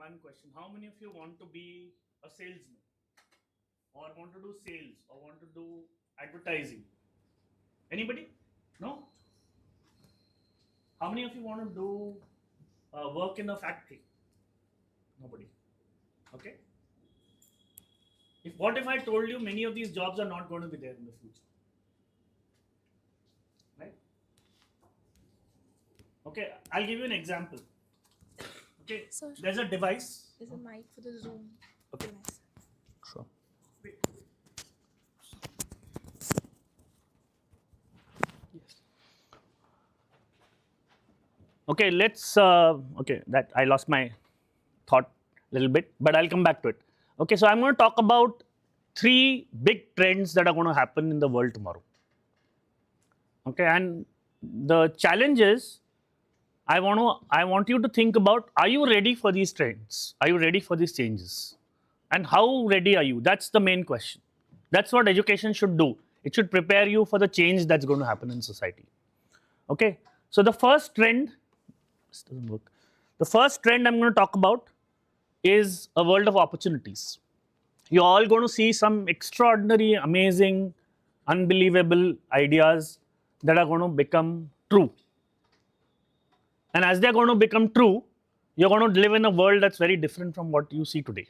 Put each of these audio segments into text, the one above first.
one question. How many of you want to be a salesman? Or want to do sales? Or want to do advertising? Anybody? No? How many of you want to do work in a factory? Nobody. Okay? What if I told you many of these jobs are not going to be there in the future? Right? Okay, I'll give you an example. Okay, Sir, there's a device. there's a mic for the Zoom. Okay. Nice. Sure. Yes. Okay, let's. Okay, that I lost my thought a little bit, but I'll come back to it. Okay, so I'm going to talk about 3 big trends that are going to happen in the world tomorrow. Okay, and the challenge is, I want you to think about, are you ready for these trends? Are you ready for these changes? And how ready are you? That's the main question. That's what education should do. It should prepare you for the change that's going to happen in society. Okay, so the first trend, this doesn't work. The first trend I'm going to talk about is a world of opportunities. You're all going to see some extraordinary, amazing, unbelievable ideas that are going to become true. And as they're going to become true, you're going to live in a world that's very different from what you see today.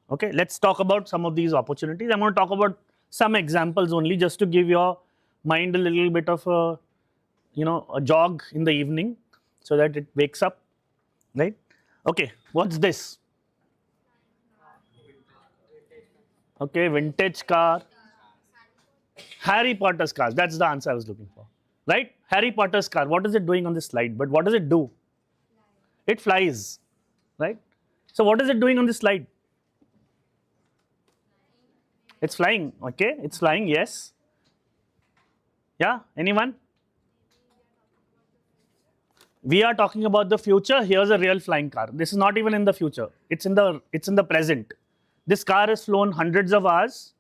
Okay, let's talk about some of these opportunities. I'm going to talk about some examples only, just to give your mind a little bit of a, a jog in the evening, so that it wakes up, right? Okay, what's this? Okay, vintage car. Harry Potter's car. That's the answer I was looking for. Right? Harry Potter's car. What is it doing on this slide? But what does it do? It flies. Right? So what is it doing on this slide? It's flying. Okay, it's flying. Yes. Yeah. Anyone? We are talking about the future. Here's a real flying car. This is not even in the future. It's in the present. This car has flown hundreds of hours.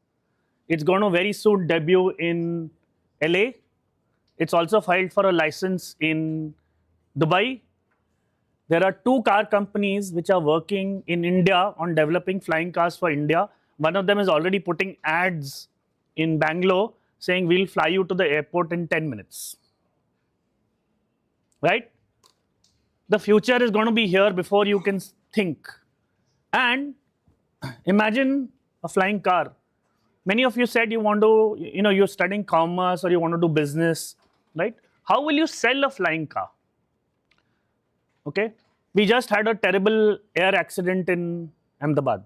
It's going to very soon debut in LA. It's also filed for a license in Dubai. There are 2 car companies which are working in India on developing flying cars for India. One of them is already putting ads in Bangalore saying, we'll fly you to the airport in 10 minutes. Right? The future is going to be here before you can think. And imagine a flying car. Many of you said you want to, you're studying commerce or you want to do business, right? How will you sell a flying car? Okay, we just had a terrible air accident in Ahmedabad,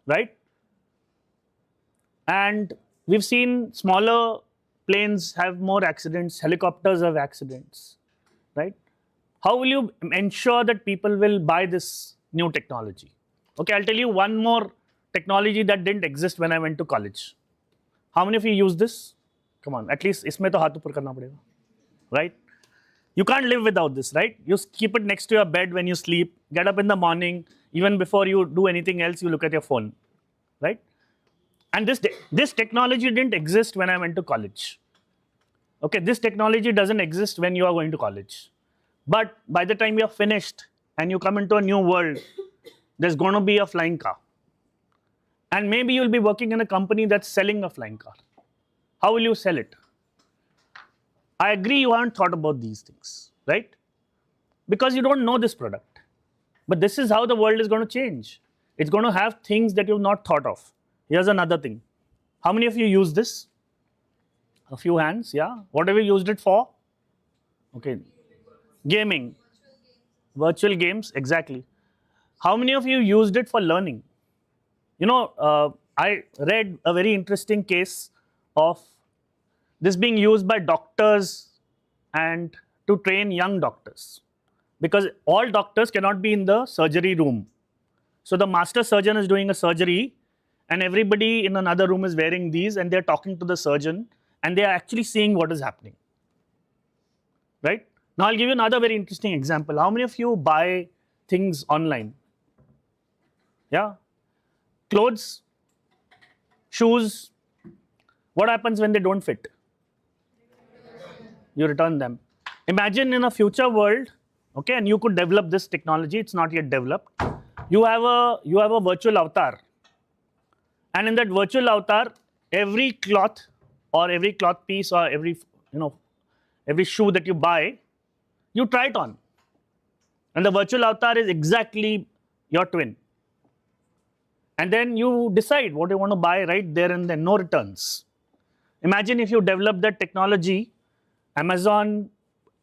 right? And we've seen smaller planes have more accidents, helicopters have accidents, right? How will you ensure that people will buy this new technology? Okay, I'll tell you one more technology that didn't exist when I went to college. How many of you use this? Come on, at least isme to haath upar karna padega, right? You can't live without this, right? You keep it next to your bed when you sleep, get up in the morning, even before you do anything else, you look at your phone, right? And this technology didn't exist when I went to college. Okay, this technology doesn't exist when you are going to college. But by the time you're finished and you come into a new world, there's going to be a flying car. And maybe you'll be working in a company that's selling a flying car. How will you sell it? I agree you haven't thought about these things, right? Because you don't know this product. But this is how the world is going to change. It's going to have things that you've not thought of. Here's another thing. How many of you use this? A few hands, yeah. What have you used it for? Okay. Gaming. Virtual games, exactly. How many of you used it for learning? I read a very interesting case of this being used by doctors and to train young doctors. Because all doctors cannot be in the surgery room. So the master surgeon is doing a surgery and everybody in another room is wearing these and they're talking to the surgeon and they are actually seeing what is happening. Right? Now I'll give you another very interesting example. How many of you buy things online? Yeah? Clothes, shoes, what happens when they don't fit? You return them. Imagine in a future world, okay, and you could develop this technology, it's not yet developed. you have a virtual avatar, and in that virtual avatar, every cloth or every cloth piece or every every shoe that you buy, you try it on, and the virtual avatar is exactly your twin. And then you decide what you want to buy right there and then, no returns. Imagine if you develop that technology, Amazon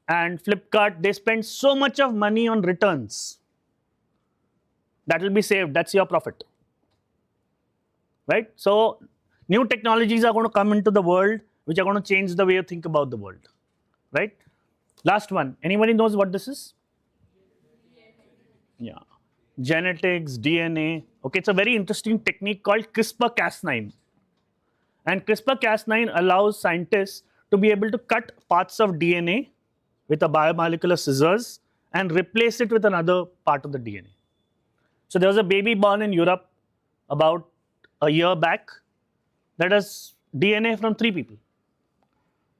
and Flipkart, they spend so much of money on returns. That will be saved, that's your profit. Right? So new technologies are going to come into the world which are going to change the way you think about the world. Right? Last one. Anybody knows what this is? Yeah. Genetics, DNA. Okay, it's a very interesting technique called CRISPR-Cas9. And CRISPR-Cas9 allows scientists to be able to cut parts of DNA with a biomolecular scissors and replace it with another part of the DNA. So there was a baby born in Europe about a year back that has DNA from 3 people.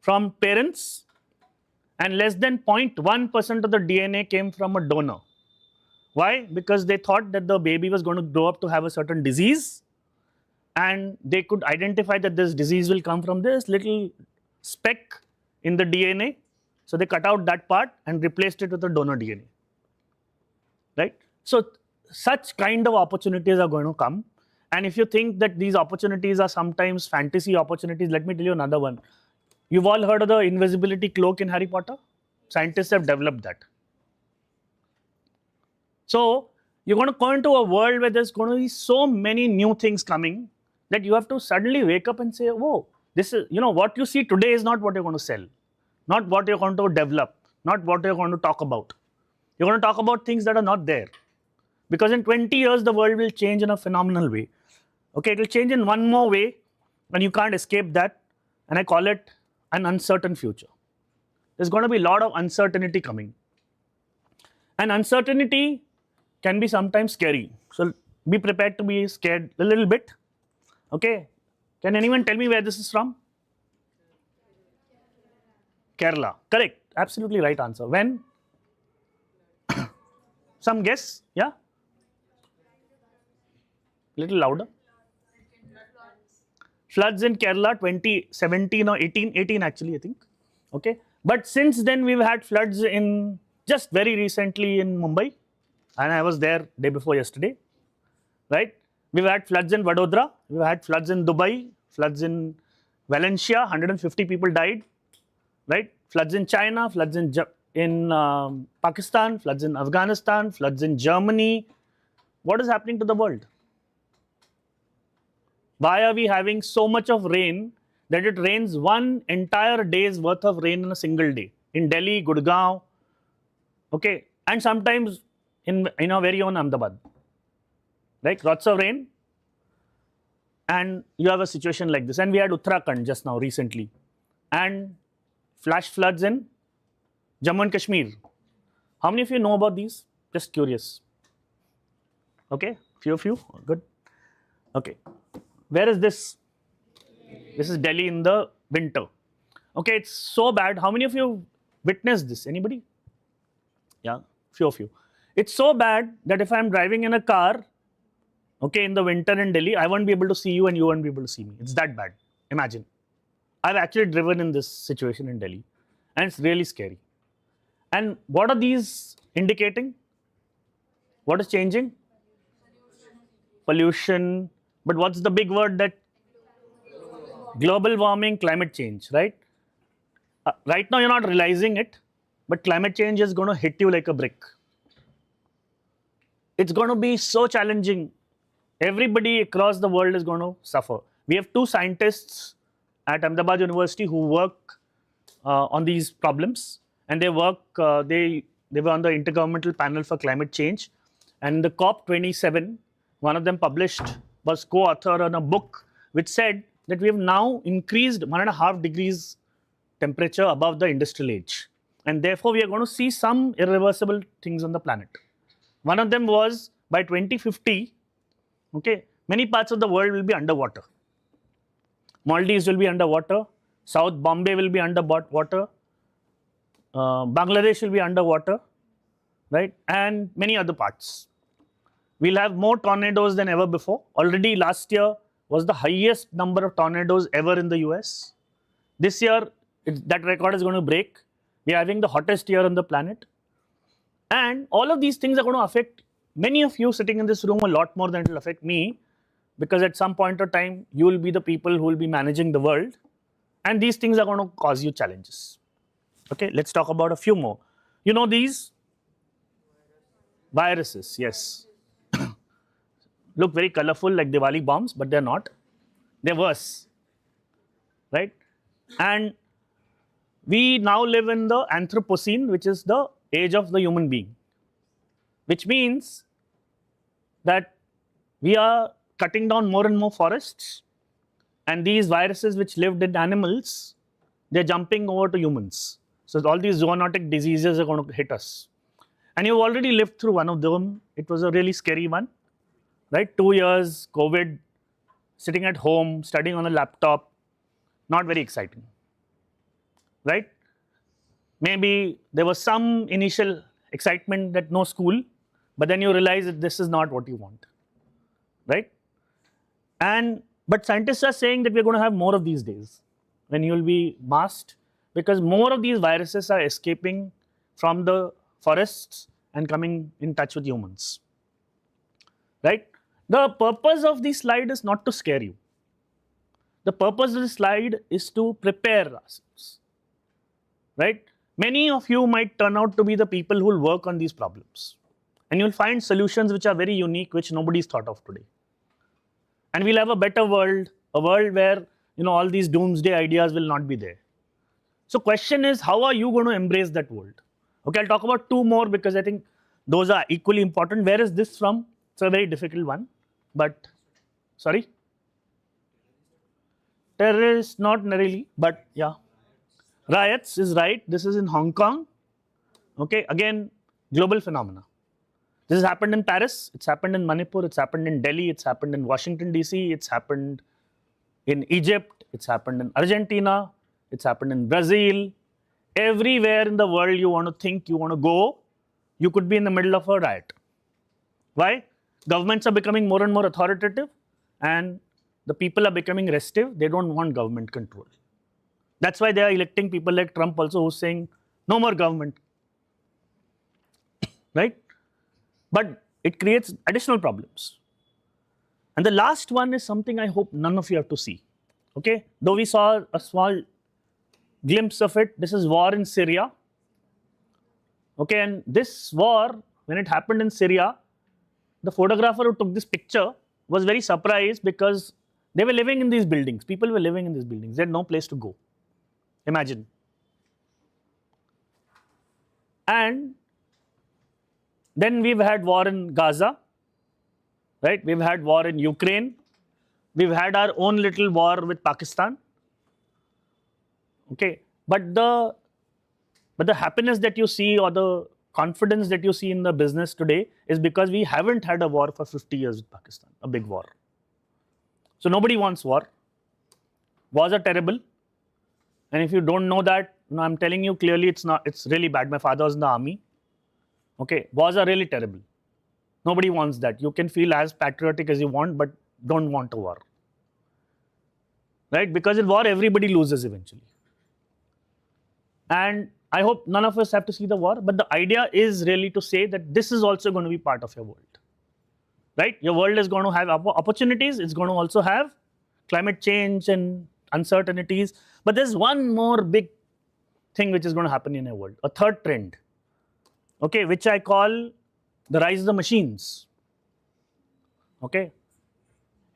From parents, and less than 0.1% of the DNA came from a donor. Why? Because they thought that the baby was going to grow up to have a certain disease, and they could identify that this disease will come from this little speck in the DNA. So they cut out that part and replaced it with the donor DNA. Right? So such kind of opportunities are going to come. And if you think that these opportunities are sometimes fantasy opportunities, let me tell you another one. You've all heard of the invisibility cloak in Harry Potter? Scientists have developed that. So you're going to go into a world where there's going to be so many new things coming that you have to suddenly wake up and say, whoa, this is, what you see today is not what you're going to sell, not what you're going to develop, not what you're going to talk about. You're going to talk about things that are not there. Because in 20 years, the world will change in a phenomenal way. Okay, it will change in one more way, and you can't escape that. And I call it an uncertain future. There's going to be a lot of uncertainty coming. And uncertainty can be sometimes scary. So be prepared to be scared a little bit. Okay. Can anyone tell me where this is from? Kerala. Correct. Absolutely right answer. When? Some guess? Yeah? Little louder. Floods in Kerala 2017 or 18 actually, I think. Okay. But since then, we've had floods in just very recently in Mumbai. And I was there day before yesterday. Right? We've had floods in Vadodara. We've had floods in Dubai. Floods in Valencia. 150 people died. Right? Floods in China. Floods in Pakistan. Floods in Afghanistan. Floods in Germany. What is happening to the world? Why are we having so much of rain that it rains one entire day's worth of rain in a single day? In Delhi, Gurgaon, okay, and sometimes in our very own Ahmedabad. Right? Lots of rain, and you have a situation like this. And we had Uttarakhand just now recently, and flash floods in Jammu and Kashmir. How many of you know about these? Just curious. Okay, few of you, good. Okay. Where is this? This is Delhi in the winter. Okay, it's so bad. How many of you witnessed this? Anybody? Yeah, few of you. It's so bad that if I'm driving in a car, okay, in the winter in Delhi, I won't be able to see you and you won't be able to see me. It's that bad. Imagine. I've actually driven in this situation in Delhi, and it's really scary. And what are these indicating? What is changing? Pollution. But what's the big word that? Global warming, climate change, right? Right now you're not realizing it, but climate change is going to hit you like a brick. It's going to be so challenging. Everybody across the world is going to suffer. We have 2 scientists at Ahmedabad University who work on these problems, and they work. They were on the Intergovernmental Panel for Climate Change, and the COP27. One of them was co-author on a book which said that we have now increased 1.5 degrees temperature above the industrial age, and therefore we are going to see some irreversible things on the planet. One of them was by 2050, okay, many parts of the world will be underwater. Maldives will be underwater, South Bombay will be underwater, Bangladesh will be underwater, right, and many other parts. We'll have more tornadoes than ever before. Already last year was the highest number of tornadoes ever in the US. This year, that record is going to break. We're having the hottest year on the planet. And all of these things are going to affect many of you sitting in this room a lot more than it will affect me, because at some point of time, you will be the people who will be managing the world. And these things are going to cause you challenges. Okay, let's talk about a few more. You know these? Viruses, yes. Look very colorful like Diwali bombs, but they're not. They're worse, right? And we now live in the Anthropocene, which is the age of the human being, which means that we are cutting down more and more forests, and these viruses which lived in animals, they're jumping over to humans. So all these zoonotic diseases are going to hit us. And you've already lived through one of them. It was a really scary one, right? 2 years, COVID, sitting at home, studying on a laptop, not very exciting, right? Maybe there was some initial excitement that no school, but then you realize that this is not what you want, right? But scientists are saying that we're going to have more of these days when you will be masked, because more of these viruses are escaping from the forests and coming in touch with humans, right? The purpose of this slide is not to scare you. The purpose of the slide is to prepare ourselves, right? Many of you might turn out to be the people who will work on these problems, and you'll find solutions which are very unique, which nobody's thought of today. And we'll have a better world, a world where all these doomsday ideas will not be there. So question is, how are you going to embrace that world? Okay, I'll talk about two more because I think those are equally important. Where is this from? It's a very difficult one, but sorry? Terrorists, not really, but yeah. Riots is right. This is in Hong Kong. Okay, again, global phenomena. This has happened in Paris, it's happened in Manipur, it's happened in Delhi, it's happened in Washington, DC, it's happened in Egypt, it's happened in Argentina, it's happened in Brazil. Everywhere in the world you want to think, you want to go, you could be in the middle of a riot. Why? Governments are becoming more and more authoritative, and the people are becoming restive. They don't want government control. That's why they are electing people like Trump also, who's saying, no more government, right? But it creates additional problems. And the last one is something I hope none of you have to see. Okay? Though we saw a small glimpse of it, this is war in Syria. Okay, and this war, when it happened in Syria, the photographer who took this picture was very surprised because they were living in these buildings. People were living in these buildings. They had no place to go. Imagine. And then we've had war in Gaza, right? We've had war in Ukraine. We've had our own little war with Pakistan. Okay, but the happiness that you see, or the confidence that you see in the business today, is because we haven't had a war for 50 years with Pakistan, a big war. So nobody wants war. Wars are terrible. And if you don't know that, I'm telling you clearly, it's really bad. My father was in the army. Okay, wars are really terrible. Nobody wants that. You can feel as patriotic as you want, but don't want a war. Right? Because in war, everybody loses eventually. And I hope none of us have to see the war, but the idea is really to say that this is also going to be part of your world. Right? Your world is going to have opportunities. It's going to also have climate change and uncertainties. But there's one more big thing which is going to happen in your world, a third trend. Okay, which I call the rise of the machines. Okay,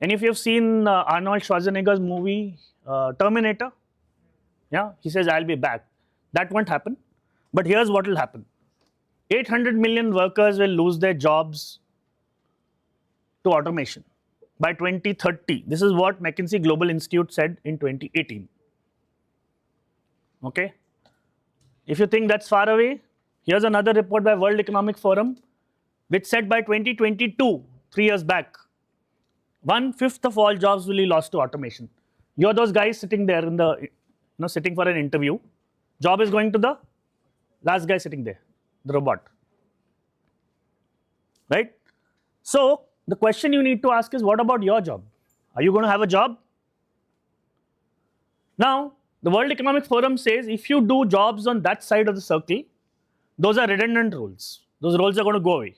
and if you've seen Arnold Schwarzenegger's movie Terminator, yeah, he says, I'll be back. That won't happen. But here's what will happen. 800 million workers will lose their jobs to automation by 2030. This is what McKinsey Global Institute said in 2018. Okay, if you think that's far away, here's another report by World Economic Forum, which said by 2022, 3 years back, 1/5 of all jobs will be lost to automation. You're those guys sitting there in the, sitting for an interview. Job is going to the last guy sitting there, the robot. Right? So the question you need to ask is, what about your job? Are you going to have a job? Now, the World Economic Forum says if you do jobs on that side of the circle, those are redundant roles. Those roles are going to go away.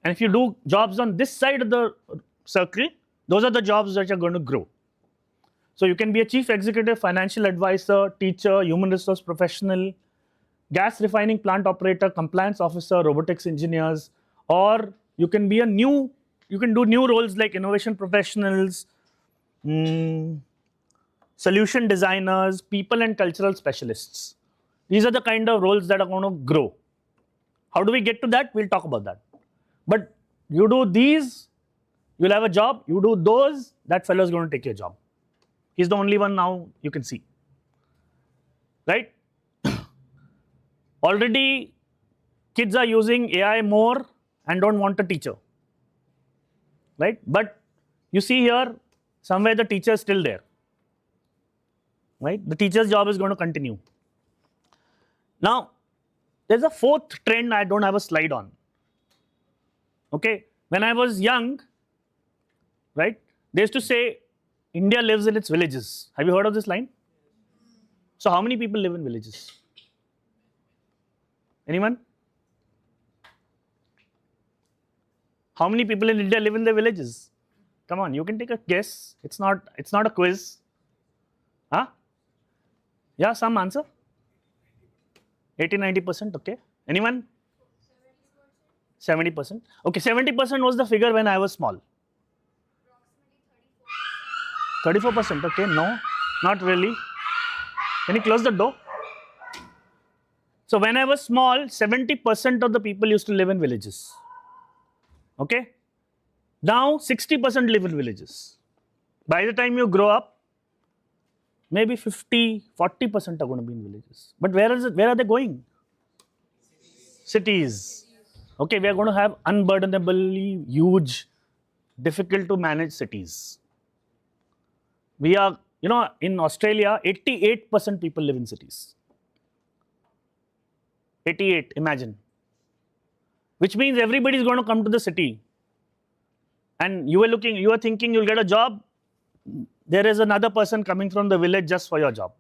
And if you do jobs on this side of the circle, those are the jobs that are going to grow. So you can be a chief executive, financial advisor, teacher, human resource professional, gas refining plant operator, compliance officer, robotics engineers, or you can be you can do new roles like innovation professionals, solution designers, people and cultural specialists. These are the kind of roles that are going to grow. How do we get to that? We'll talk about that. But you do these, you'll have a job. You do those, that fellow is going to take your job. He's the only one now you can see. Right? Already, kids are using AI more and don't want a teacher. Right? But you see here, somewhere the teacher is still there. Right? The teacher's job is going to continue. Now, there's a fourth trend I don't have a slide on. Okay? When I was young, right, they used to say, India lives in its villages. Have you heard of this line? So how many people live in villages? Anyone? How many people in India live in their villages? Come on, you can take a guess. It's not a quiz. Huh? Yeah, some answer? 80-90%, okay. Anyone? 70%. Okay, 70% was the figure when I was small. 34%, okay, no, not really. Can you close the door? So when I was small, 70% of the people used to live in villages. Okay? Now 60% live in villages. By the time you grow up, maybe 50, 40% are going to be in villages. But where are they going? Cities. Okay, we are going to have unburdenably huge, difficult to manage cities. We are, in Australia, 88% people live in cities. 88, imagine. Which means everybody is going to come to the city. And you are thinking you'll get a job. There is another person coming from the village just for your job.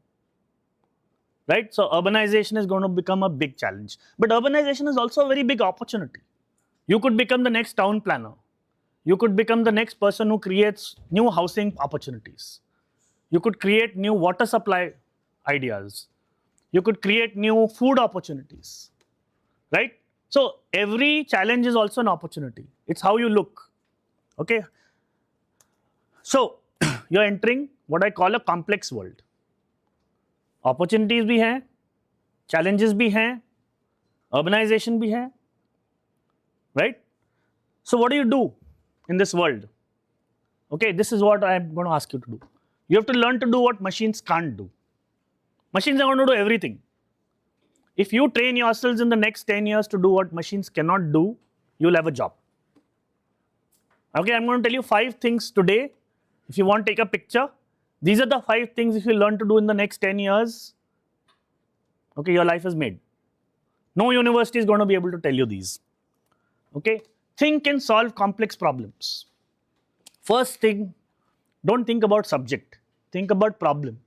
Right? So urbanization is going to become a big challenge. But urbanization is also a very big opportunity. You could become the next town planner. You could become the next person who creates new housing opportunities. You could create new water supply ideas. You could create new food opportunities. Right? So every challenge is also an opportunity. It's how you look. Okay? So you're entering what I call a complex world. Opportunities bhi hain, challenges bhi hain, urbanization bhi hai. Right? So what do you do in this world? Okay, this is what I'm going to ask you to do. You have to learn to do what machines can't do. Machines are going to do everything. If you train yourselves in the next 10 years to do what machines cannot do, you'll have a job. Okay, I'm going to tell you 5 things today. If you want to take a picture, these are the 5 things if you learn to do in the next 10 years, okay, your life is made. No university is going to be able to tell you these. Okay, think and solve complex problems. First thing, don't think about subject, think about problem.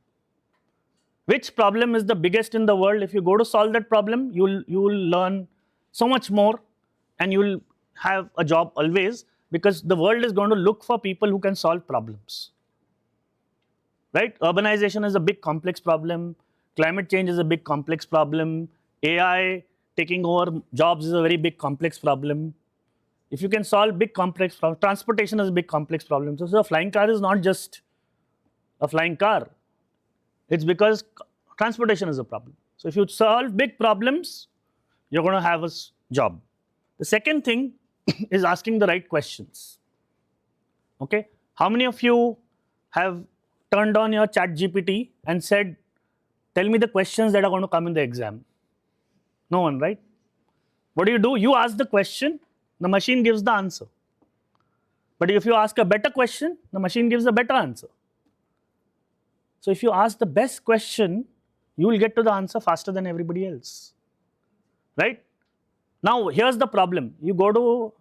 Which problem is the biggest in the world? If you go to solve that problem, you will learn so much more and you will have a job always, because the world is going to look for people who can solve problems. Right? Urbanization is a big complex problem. Climate change is a big complex problem. AI taking over jobs is a very big complex problem. If you can solve big complex problems, transportation is a big complex problem. So a flying car is not just a flying car. It's because transportation is a problem. So if you solve big problems, you're going to have a job. The second thing is asking the right questions. Okay? How many of you have turned on your chat GPT and said, tell me the questions that are going to come in the exam? No one, right? What do? You ask the question, the machine gives the answer. But if you ask a better question, the machine gives a better answer. So if you ask the best question, you will get to the answer faster than everybody else. Right? Now, here's the problem. You go to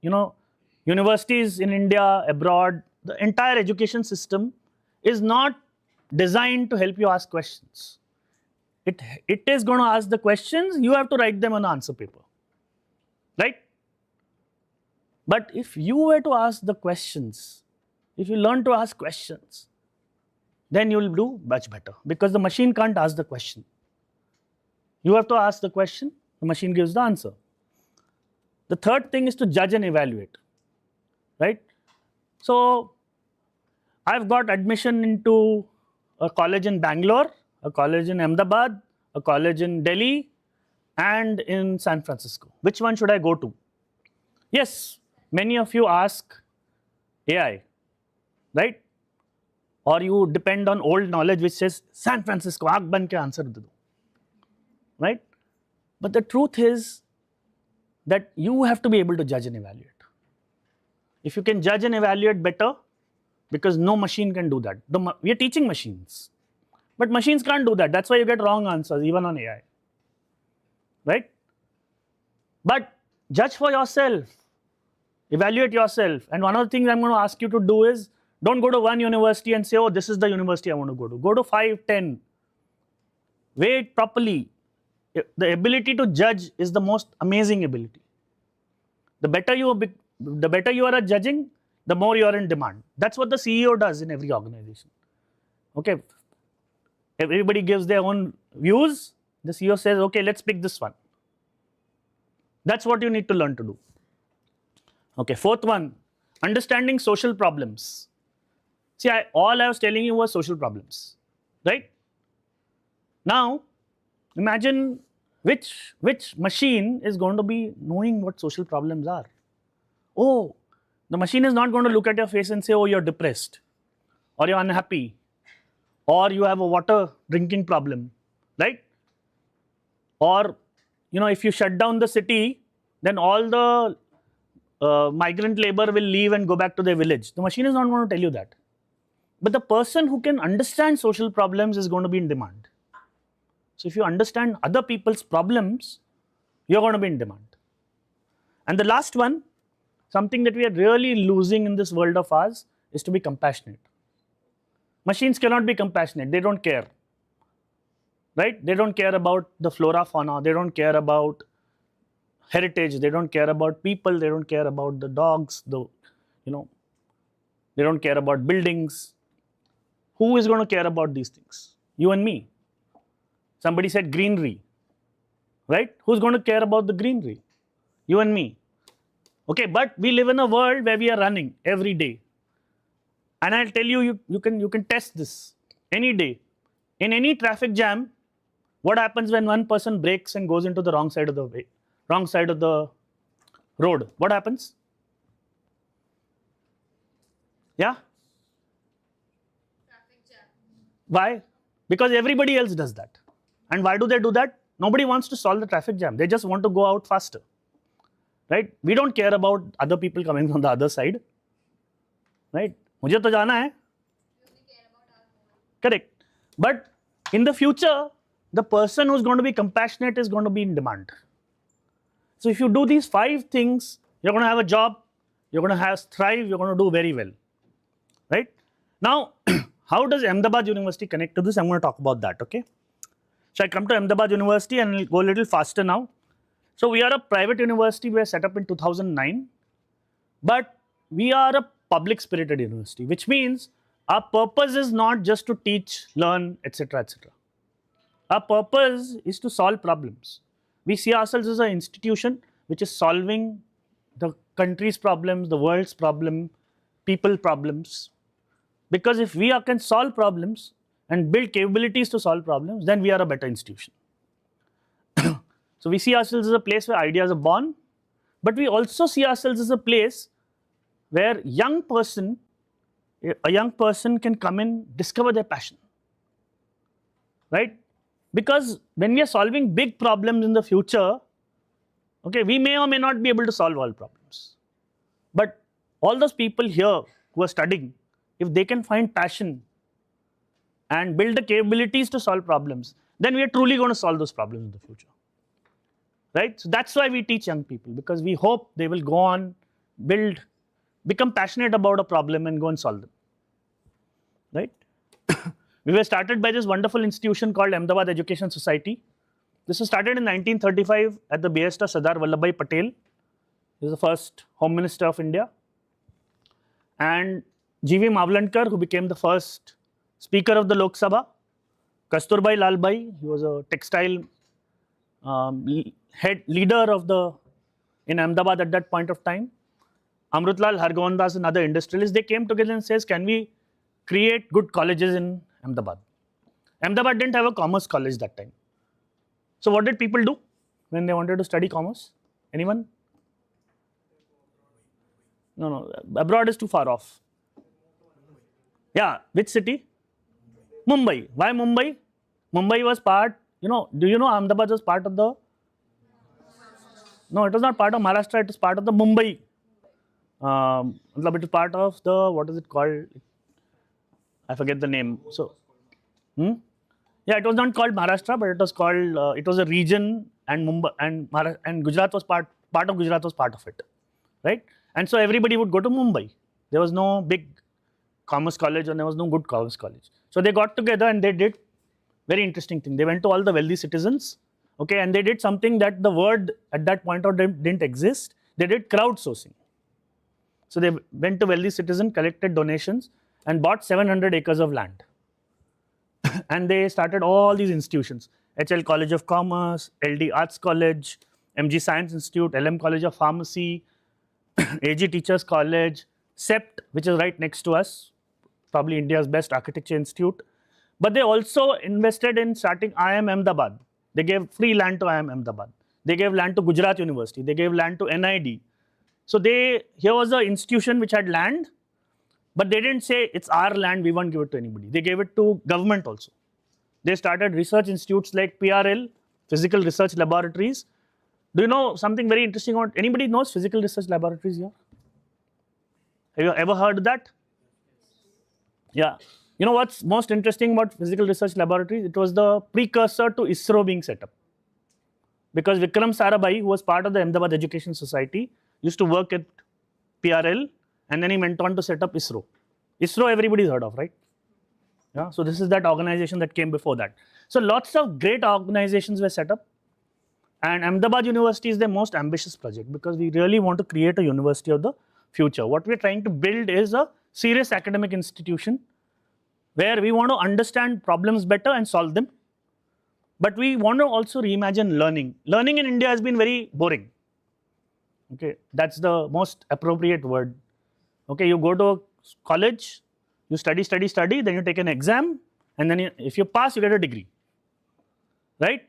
universities in India, abroad, the entire education system is not designed to help you ask questions. It is going to ask the questions, you have to write them on an answer paper, right? But if you were to ask the questions, if you learn to ask questions, then you will do much better, because the machine can't ask the question. You have to ask the question, the machine gives the answer. The third thing is to judge and evaluate, right? So I've got admission into a college in Bangalore, a college in Ahmedabad, a college in Delhi, and in San Francisco. Which one should I go to? Yes, many of you ask AI, right? Or you depend on old knowledge which says San Francisco, aag ban ke answer de do, right? But the truth is that you have to be able to judge and evaluate. If you can judge and evaluate better, because no machine can do that. We are teaching machines, but machines can't do that. That's why you get wrong answers even on AI, right? But judge for yourself, evaluate yourself. And one of the things I'm going to ask you to do is, don't go to one university and say, oh, this is the university I want to go to. Go to 5, 10. Weigh it properly. The ability to judge is the most amazing ability. The better you are at judging, the more you are in demand. That's what the CEO does in every organization. Okay, everybody gives their own views. The CEO says, okay, let's pick this one. That's what you need to learn to do. Okay, fourth one, understanding social problems. See, all I was telling you was social problems, right? Now, imagine which machine is going to be knowing what social problems are. Oh, the machine is not going to look at your face and say, oh, you're depressed, or you're unhappy, or you have a water drinking problem, right? Or, if you shut down the city, then all the migrant labor will leave and go back to their village. The machine is not going to tell you that. But the person who can understand social problems is going to be in demand. So if you understand other people's problems, you're going to be in demand. And the last one, something that we are really losing in this world of ours, is to be compassionate. Machines cannot be compassionate. They don't care, right? They don't care about the flora, fauna. They don't care about heritage. They don't care about people. They don't care about the dogs. They don't care about buildings. Who is going to care about these things? You and me. Somebody said greenery, right? Who's going to care about the greenery? You and me. Okay, but we live in a world where we are running every day. And I'll tell you, you can test this any day. In any traffic jam, what happens when one person brakes and goes into the wrong side of the road? What happens? Yeah? Traffic jam. Why? Because everybody else does that. And why do they do that? Nobody wants to solve the traffic jam. They just want to go out faster, right? We don't care about other people coming from the other side, right? मुझे तो जाना है. We only care about our own. Correct. But in the future, the person who's going to be compassionate is going to be in demand. So if you do these 5 things, you're going to have a job, you're going to thrive, you're going to do very well, right? Now, how does Ahmedabad University connect to this? I'm going to talk about that, okay? So I come to Ahmedabad University and I'll go a little faster now. So we are a private university. We were set up in 2009, but we are a public spirited university, which means our purpose is not just to teach, learn, etc., etc. Our purpose is to solve problems. We see ourselves as an institution which is solving the country's problems, the world's problem, people problems. Because if we can solve problems and build capabilities to solve problems, then we are a better institution. So we see ourselves as a place where ideas are born, but we also see ourselves as a place where a young person can come in, discover their passion, right? Because when we are solving big problems in the future, okay, we may or may not be able to solve all problems. But all those people here who are studying, if they can find passion and build the capabilities to solve problems, then we are truly going to solve those problems in the future, right? So that's why we teach young people, because we hope they will go on become passionate about a problem and go and solve them, right? We were started by this wonderful institution called Ahmedabad Education Society. This was started in 1935 at the behest of Sardar Vallabhbhai Patel. He was the first Home Minister of India. And G.V. Mavlankar, who became the first Speaker of the Lok Sabha. Kasturbai Lalbhai, he was a textile leader in Ahmedabad at that point of time. Amrutlal Hargovandas, another industrialist, they came together and says, can we create good colleges in Ahmedabad? Ahmedabad didn't have a commerce college that time. So what did people do when they wanted to study commerce? Anyone? No, abroad is too far off. Yeah, which city? Mumbai. Why Mumbai? Mumbai was part, do you know Ahmedabad was part of the... No, it was not part of Maharashtra, it was part of the Mumbai. It was part of the, what is it called? I forget the name. So, yeah, it was not called Maharashtra, but it was called, it was a region, and Mumbai and Gujarat was part of Gujarat was part of it, right? And so everybody would go to Mumbai. There was no big commerce college and there was no good commerce college. So they got together and they did very interesting thing. They went to all the wealthy citizens, okay, and they did something that the word at that point of time didn't exist. They did crowdsourcing. So they went to wealthy citizens, collected donations, and bought 700 acres of land. And they started all these institutions: HL College of Commerce, LD Arts College, MG Science Institute, LM College of Pharmacy, AG Teachers College, CEPT, which is right next to us, probably India's best architecture institute. But they also invested in starting IIM Ahmedabad. They gave free land to IIM Ahmedabad. They gave land to Gujarat University. They gave land to NID. So here was an institution which had land, but they didn't say it's our land, we won't give it to anybody. They gave it to government also. They started research institutes like PRL, Physical Research Laboratories. Do you know something very interesting about, anybody knows Physical Research Laboratories here? Have you ever heard of that? Yeah. You know what's most interesting about Physical Research Laboratories? It was the precursor to ISRO being set up. Because Vikram Sarabhai, who was part of the Ahmedabad Education Society, used to work at PRL, and then he went on to set up ISRO. ISRO everybody's heard of, right? Yeah. So this is that organization that came before that. So lots of great organizations were set up. And Ahmedabad University is the most ambitious project because we really want to create a university of the future. What we're trying to build is a serious academic institution where we want to understand problems better and solve them. But we want to also reimagine learning. Learning in India has been very boring. Okay, that's the most appropriate word. Okay, you go to college, you study, then you take an exam, and then if you pass, you get a degree. Right?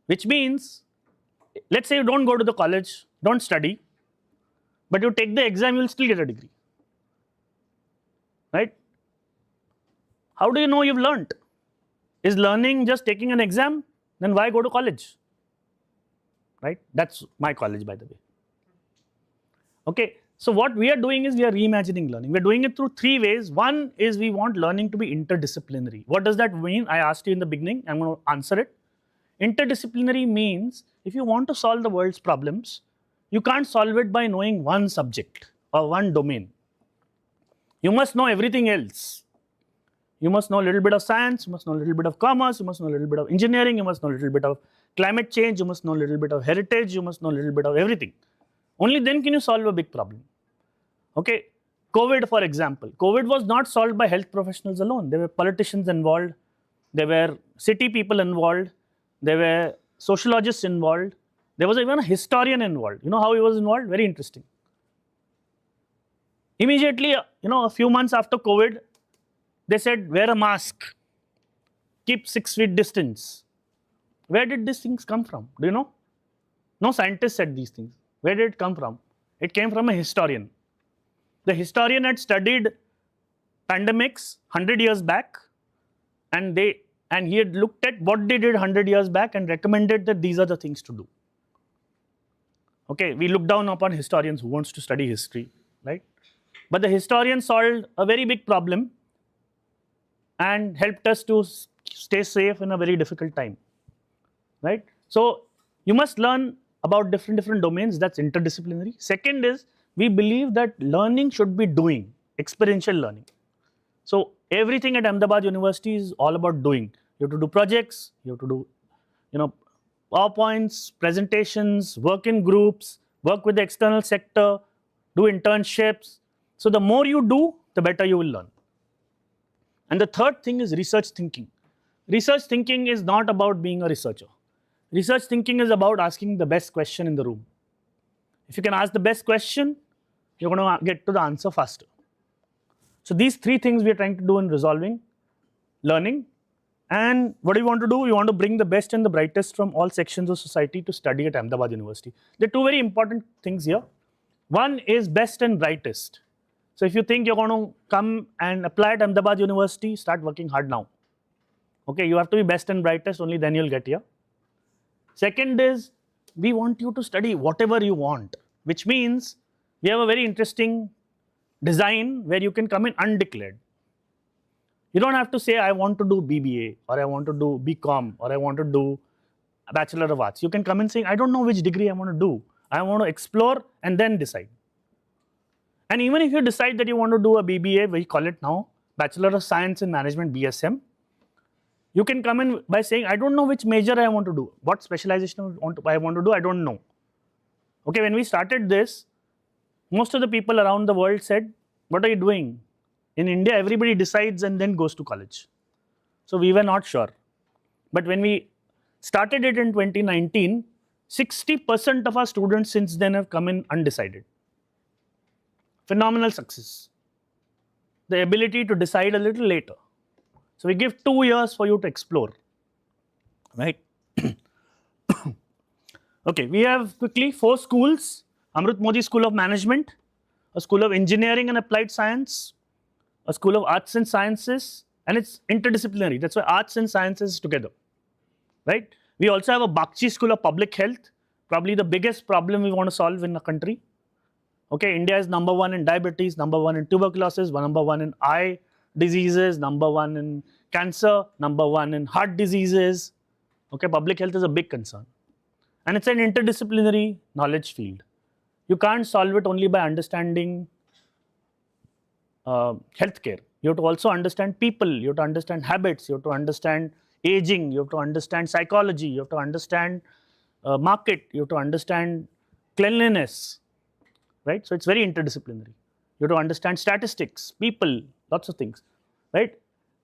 Which means, let's say you don't go to the college, don't study, but you take the exam, you'll still get a degree. Right? How do you know you've learnt? Is learning just taking an exam? Then why go to college? Right? That's my college, by the way. Okay, so what we are doing is we are reimagining learning. We're doing it through three ways. One is we want learning to be interdisciplinary. What does that mean? I asked you in the beginning, I'm going to answer it. Interdisciplinary means if you want to solve the world's problems, you can't solve it by knowing one subject or one domain. You must know everything else. You must know a little bit of science, you must know a little bit of commerce, you must know a little bit of engineering, you must know a little bit of climate change, you must know a little bit of heritage, you must know a little bit of everything. Only then can you solve a big problem. Okay, COVID for example. COVID was not solved by health professionals alone. There were politicians involved, there were city people involved, there were sociologists involved, there was even a historian involved. You know how he was involved? Very interesting. Immediately, a few months after COVID, they said, wear a mask, keep 6 feet distance. Where did these things come from? Do you know? No scientist said these things. Where did it come from? It came from a historian. The historian had studied pandemics 100 years back, and he had looked at what they did 100 years back and recommended that these are the things to do. Okay, we look down upon historians who wants to study history, right? But the historian solved a very big problem and helped us to stay safe in a very difficult time, right? So you must learn about different domains. That's interdisciplinary. Second is we believe that learning should be doing, experiential learning. So everything at Ahmedabad University is all about doing. You have to do projects, you have to do, you know, PowerPoints, presentations, work in groups, work with the external sector, do internships. So the more you do, the better you will learn. And the third thing is research thinking. Research thinking is not about being a researcher. Research thinking is about asking the best question in the room. If you can ask the best question, you're going to get to the answer faster. So these three things we are trying to do in resolving learning. And what do you want to do? You want to bring the best and the brightest from all sections of society to study at Ahmedabad University. There are two very important things here. One is best and brightest. So if you think you're going to come and apply at Ahmedabad University, start working hard now. Okay, you have to be best and brightest, only then you'll get here. Second is, we want you to study whatever you want, which means we have a very interesting design where you can come in undeclared. You don't have to say, I want to do BBA, or I want to do BCom, or I want to do a Bachelor of Arts. You can come in saying, I don't know which degree I want to do. I want to explore and then decide. And even if you decide that you want to do a BBA, we call it now Bachelor of Science in Management, BSM, you can come in by saying, I don't know which major I want to do. What specialization I want to do, I don't know. Okay, when we started this, most of the people around the world said, what are you doing? In India, everybody decides and then goes to college. So we were not sure. But when we started it in 2019, 60% of our students since then have come in undecided. Phenomenal success. The ability to decide a little later. So we give 2 years for you to explore, right? Okay, we have quickly 4 schools. Amrit Modi School of Management, a School of Engineering and Applied Science, a School of Arts and Sciences, and it's interdisciplinary. That's why arts and sciences is together, right? We also have a Bakshi School of Public Health, probably the biggest problem we want to solve in the country. Okay, India is number 1 in diabetes, number 1 in tuberculosis, number 1 in eye diseases, number 1 in cancer, number 1 in heart diseases. Okay, public health is a big concern. And it's an interdisciplinary knowledge field. You can't solve it only by understanding healthcare. You have to also understand people, you have to understand habits, you have to understand aging, you have to understand psychology, you have to understand market, you have to understand cleanliness, right? So it's very interdisciplinary. You have to understand statistics, people, lots of things, right?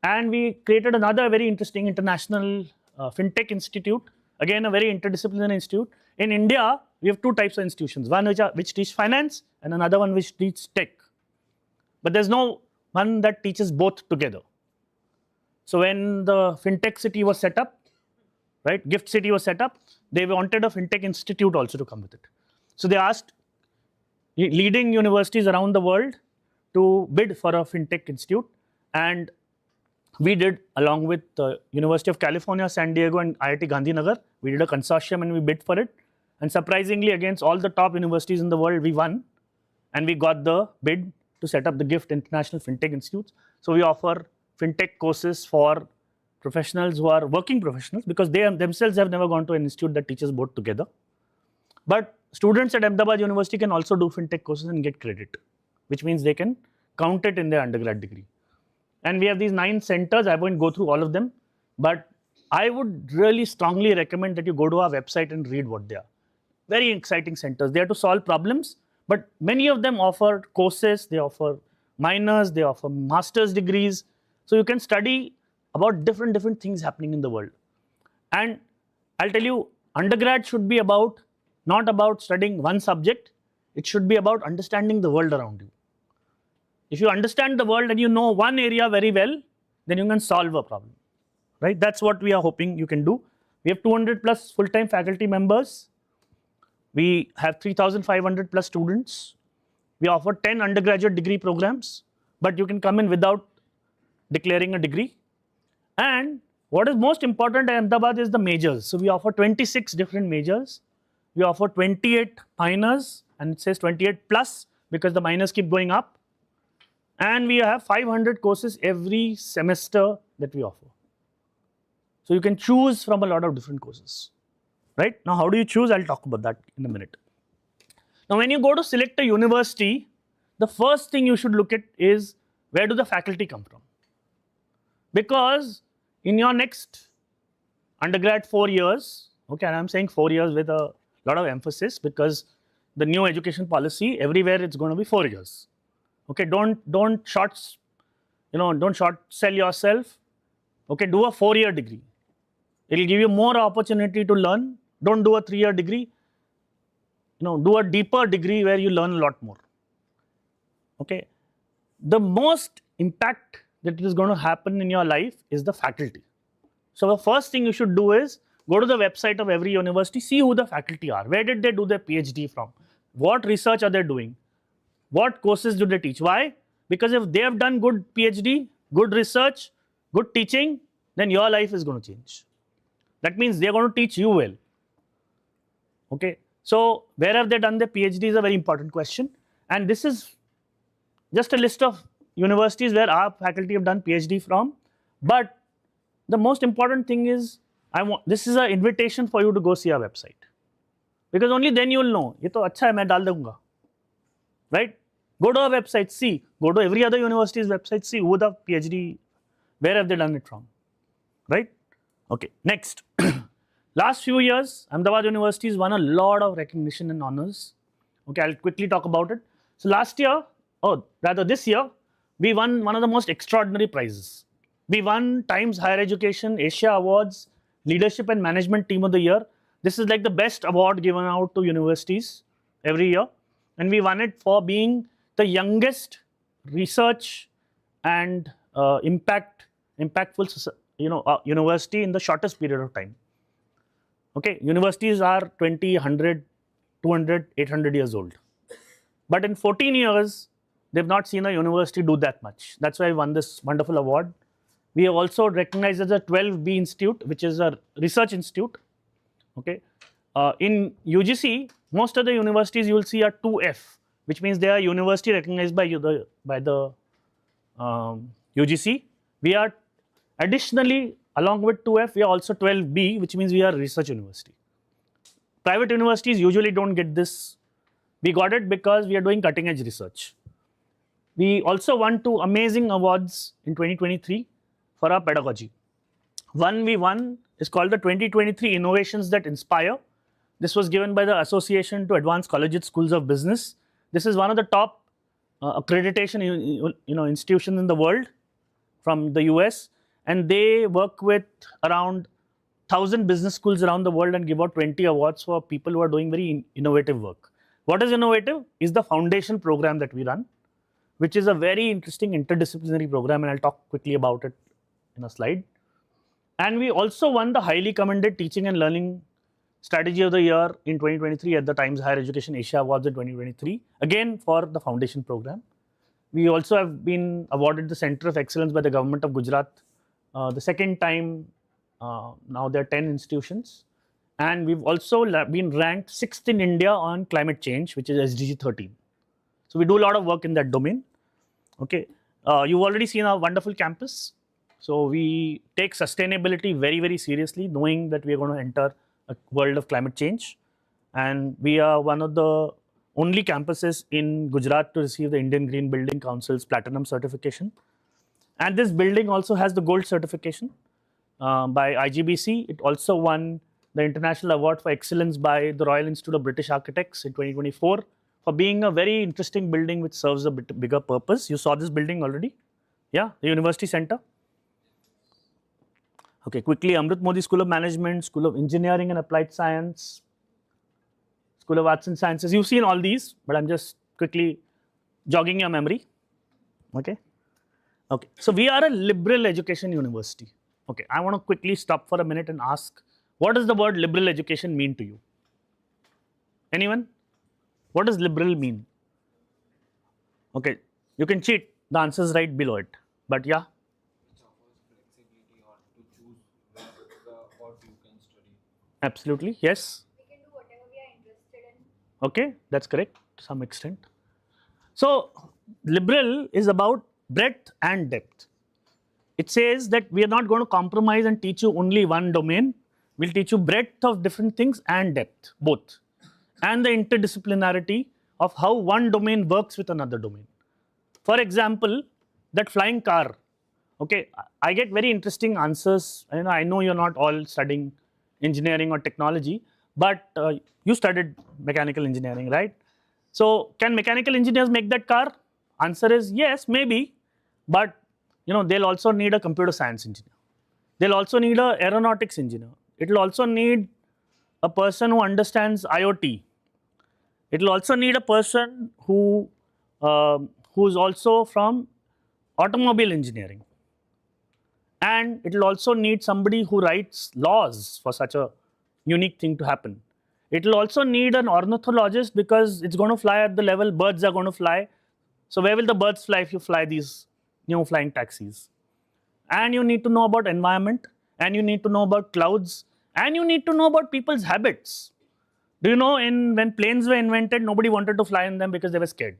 And we created another very interesting international FinTech institute, again a very interdisciplinary institute. In India, we have 2 types of institutions, one which teach finance and another one which teach tech. But there's no one that teaches both together. So when the FinTech city was set up, right, Gift City was set up, they wanted a FinTech institute also to come with it. So they asked leading universities around the world to bid for a FinTech institute, and we did, along with the University of California, San Diego and IIT Gandhinagar, we did a consortium and we bid for it. And surprisingly, against all the top universities in the world, we won, and we got the bid to set up the GIFT International FinTech Institutes. So we offer FinTech courses for professionals who are working professionals, because they themselves have never gone to an institute that teaches both together. But students at Ahmedabad University can also do FinTech courses and get credit, which means they can count it in their undergrad degree. And we have these 9 centers. I won't go through all of them, but I would really strongly recommend that you go to our website and read what they are. Very exciting centers. They are to solve problems, but many of them offer courses, they offer minors, they offer master's degrees. So you can study about different things happening in the world. And I'll tell you, undergrad should be about, not about studying one subject, it should be about understanding the world around you. If you understand the world and you know one area very well, then you can solve a problem, right? That's what we are hoping you can do. We have 200 plus full-time faculty members. We have 3,500 plus students. We offer 10 undergraduate degree programs, but you can come in without declaring a degree. And what is most important at Ahmedabad is the majors. So we offer 26 different majors. We offer 28 minors, and it says 28 plus because the minors keep going up. And we have 500 courses every semester that we offer. So you can choose from a lot of different courses, right? Now, how do you choose? I'll talk about that in a minute. Now, when you go to select a university, the first thing you should look at is where do the faculty come from? Because in your next undergrad 4 years, okay, and I'm saying 4 years with a lot of emphasis because the new education policy everywhere it's going to be 4 years. Okay, don't short, don't short sell yourself. Okay, do a 4 year degree. It'll give you more opportunity to learn. Don't do a 3 year degree. Do a deeper degree where you learn a lot more. Okay, the most impact that is going to happen in your life is the faculty. So the first thing you should do is go to the website of every university, see who the faculty are. Where did they do their PhD from? What research are they doing? What courses do they teach? Why? Because if they have done good PhD, good research, good teaching, then your life is going to change. That means they are going to teach you well. Okay. So where have they done their PhD is a very important question. And this is just a list of universities where our faculty have done PhD from. But the most important thing is, this is an invitation for you to go see our website. Because only then you will know, ये तो अच्छा है मैं डाल दूंगा. Right? Go to our website, see. Go to every other university's website, see who the PhD, where have they done it from. Right? Okay, next. Last few years, Ahmedabad University has won a lot of recognition and honors. Okay, I'll quickly talk about it. So last year, this year, we won one of the most extraordinary prizes. We won Times Higher Education Asia Awards Leadership and Management Team of the Year. This is like the best award given out to universities every year. And we won it for being the youngest research and impactful university in the shortest period of time. Okay, universities are 20, 100, 200, 800 years old. But in 14 years, they've not seen a university do that much. That's why I won this wonderful award. We are also recognized as a 12B Institute, which is a research institute. Okay, in UGC, most of the universities you will see are 2F, which means they are university recognized by the UGC. We are additionally, along with 2F, we are also 12B, which means we are a research university. Private universities usually don't get this. We got it because we are doing cutting edge research. We also won 2 amazing awards in 2023 for our pedagogy. One we won is called the 2023 Innovations That Inspire. This was given by the Association to Advanced Collegiate Schools of Business. This is one of the top accreditation institutions in the world from the US, and they work with around 1,000 business schools around the world and give out 20 awards for people who are doing very innovative work. What is innovative? Is the foundation program that we run, which is a very interesting interdisciplinary program, and I'll talk quickly about it in a slide. And we also won the highly commended Teaching and Learning Strategy of the Year in 2023 at the Times Higher Education Asia Awards in 2023, again for the foundation program. We also have been awarded the Center of Excellence by the government of Gujarat the second time. Now there are 10 institutions. And we've also been ranked 6th in India on climate change, which is SDG 13. So we do a lot of work in that domain. Okay, you've already seen our wonderful campus. So we take sustainability very, very seriously, knowing that we are going to enter a world of climate change. And we are one of the only campuses in Gujarat to receive the Indian Green Building Council's Platinum certification. And this building also has the Gold certification by IGBC. It also won the International Award for Excellence by the Royal Institute of British Architects in 2024 for being a very interesting building which serves a bit bigger purpose. You saw this building already? Yeah, the University Center. Okay, quickly, Amrit Modi School of Management, School of Engineering and Applied Science, School of Arts and Sciences. You've seen all these, but I'm just quickly jogging your memory. Okay. Okay, so we are a liberal education university. Okay, I want to quickly stop for a minute and ask, what does the word liberal education mean to you? Anyone? What does liberal mean? Okay, you can cheat. The answer is right below it. But yeah. Absolutely, yes. We can do whatever we are interested in. Okay, that's correct to some extent. So, liberal is about breadth and depth. It says that we are not going to compromise and teach you only one domain. We'll teach you breadth of different things and depth, both. And the interdisciplinarity of how one domain works with another domain. For example, that flying car. Okay, I get very interesting answers. I know you're not all studying engineering or technology, but you studied mechanical engineering, right? So can mechanical engineers make that car? Answer is yes, maybe, but they'll also need a computer science engineer. They'll also need a aeronautics engineer. It'll also need a person who understands IoT. It'll also need a person who's also from automobile engineering, and it'll also need somebody who writes laws for such a unique thing to happen. It'll also need an ornithologist because it's going to fly at the level birds are going to fly. So where will the birds fly if you fly these new flying taxis? And you need to know about environment, and you need to know about clouds, and you need to know about people's habits. Do you know when planes were invented, nobody wanted to fly in them because they were scared.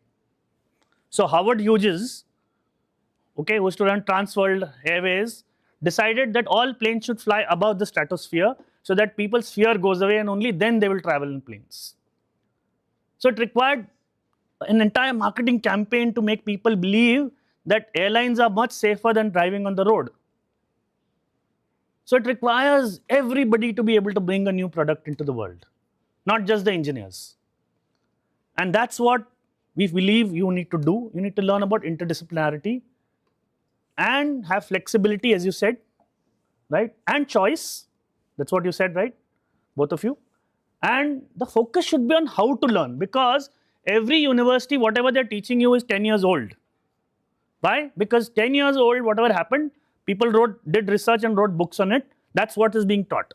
So Howard Hughes, okay, who used to run Transworld Airways, decided that all planes should fly above the stratosphere so that people's fear goes away and only then they will travel in planes. So it required an entire marketing campaign to make people believe that airlines are much safer than driving on the road. So it requires everybody to be able to bring a new product into the world, not just the engineers. And that's what we believe you need to do. You need to learn about interdisciplinarity and have flexibility, as you said, right? And choice. That's what you said, right? Both of you. And the focus should be on how to learn, because every university, whatever they're teaching you is 10 years old. Why? Because 10 years old, whatever happened, people did research and wrote books on it. That's what is being taught.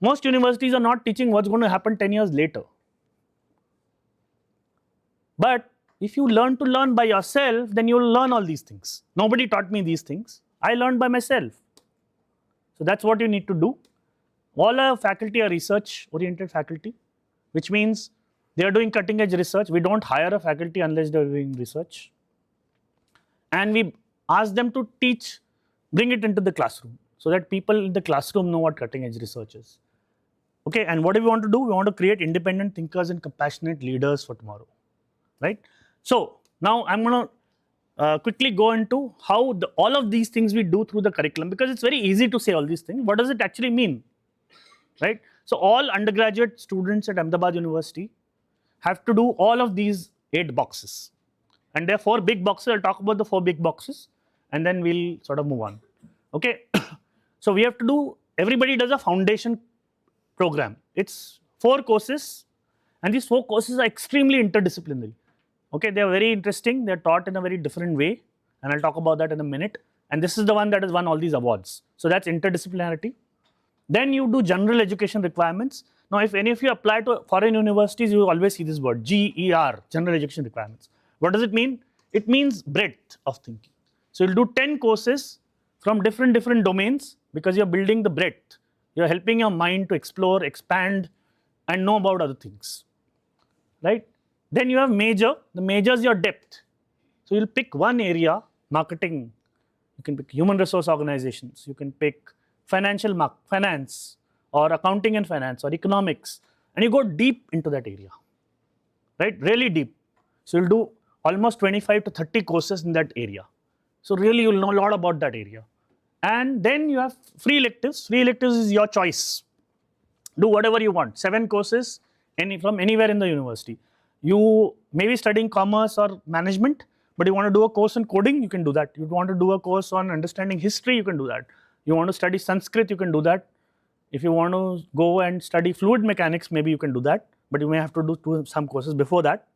Most universities are not teaching what's going to happen 10 years later. But if you learn to learn by yourself, then you'll learn all these things. Nobody taught me these things. I learned by myself. So that's what you need to do. All our faculty are research-oriented faculty, which means they are doing cutting-edge research. We don't hire a faculty unless they're doing research. And we ask them to teach, bring it into the classroom so that people in the classroom know what cutting-edge research is. Okay, and what do we want to do? We want to create independent thinkers and compassionate leaders for tomorrow, right? So now I'm going to quickly go into how all of these things we do through the curriculum, because it's very easy to say all these things. What does it actually mean, right? So all undergraduate students at Ahmedabad University have to do all of these 8 boxes. And there are 4 big boxes. I'll talk about the 4 big boxes and then we'll sort of move on. Okay. So we have to do, everybody does a foundation program. It's 4 courses, and these 4 courses are extremely interdisciplinary. Okay, they are very interesting. They are taught in a very different way, and I'll talk about that in a minute. And this is the one that has won all these awards. So that's interdisciplinarity. Then you do general education requirements. Now, if any of you apply to foreign universities, you always see this word, GER, general education requirements. What does it mean? It means breadth of thinking. So you'll do 10 courses from different domains, because you're building the breadth. You're helping your mind to explore, expand, and know about other things, right? Then you have major. The major is your depth. So you'll pick one area, marketing. You can pick human resource organizations. You can pick finance, or accounting and finance, or economics, and you go deep into that area, right? Really deep. So you'll do almost 25 to 30 courses in that area. So really you'll know a lot about that area. And then you have free electives. Free electives is your choice. Do whatever you want. 7 courses from anywhere in the university. You may be studying commerce or management, but you want to do a course on coding, you can do that. You want to do a course on understanding history, you can do that. You want to study Sanskrit, you can do that. If you want to go and study fluid mechanics, maybe you can do that, but you may have to do some courses before that.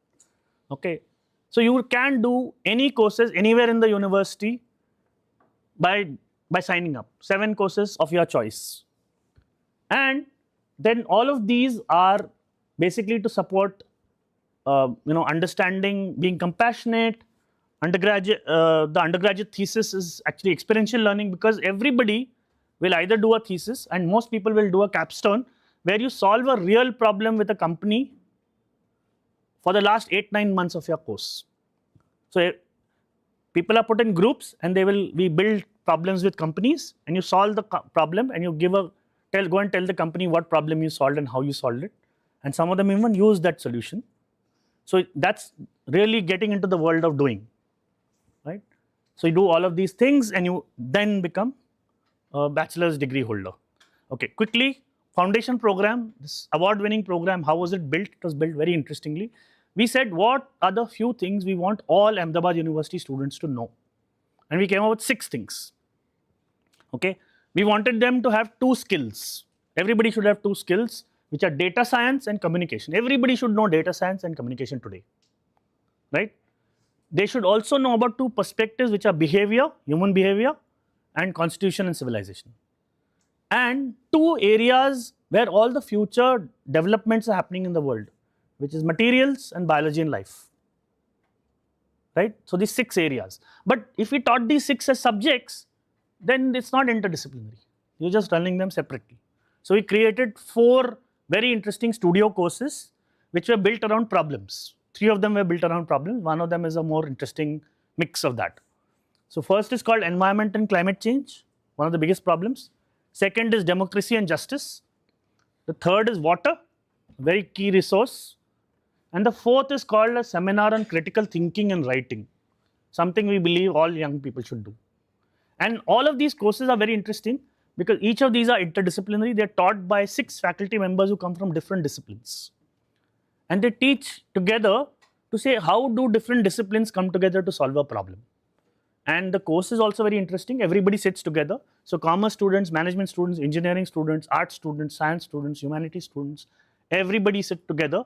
Okay. So you can do any courses anywhere in the university by signing up. 7 courses of your choice. And then all of these are basically to support understanding, being compassionate. The undergraduate thesis is actually experiential learning, because everybody will either do a thesis, and most people will do a capstone, where you solve a real problem with a company for the last 8-9 months of your course. So people are put in groups, and we build problems with companies, and you solve the problem, and you go and tell the company what problem you solved and how you solved it. And some of them even use that solution. So that's really getting into the world of doing, right? So you do all of these things and you then become a bachelor's degree holder. Okay, quickly, foundation program, this award-winning program, how was it built? It was built very interestingly. We said, what are the few things we want all Ahmedabad University students to know? And we came up with 6 things. Okay, we wanted them to have 2 skills. Everybody should have 2 skills, which are data science and communication. Everybody should know data science and communication today, right? They should also know about 2 perspectives, which are behavior, human behavior, and constitution and civilization. And 2 areas where all the future developments are happening in the world, which is materials and biology and life, right? So these 6 areas. But if we taught these 6 as subjects, then it's not interdisciplinary. You're just running them separately. So we created 4 very interesting studio courses which were built around problems. 3 of them were built around problems. One of them is a more interesting mix of that. So first is called environment and climate change, one of the biggest problems. Second is democracy and justice. The third is water, very key resource. And the fourth is called a seminar on critical thinking and writing, something we believe all young people should do. And all of these courses are very interesting because each of these are interdisciplinary. They're taught by 6 faculty members who come from different disciplines. And they teach together to say how do different disciplines come together to solve a problem. And the course is also very interesting. Everybody sits together. So commerce students, management students, engineering students, art students, science students, humanities students, everybody sit together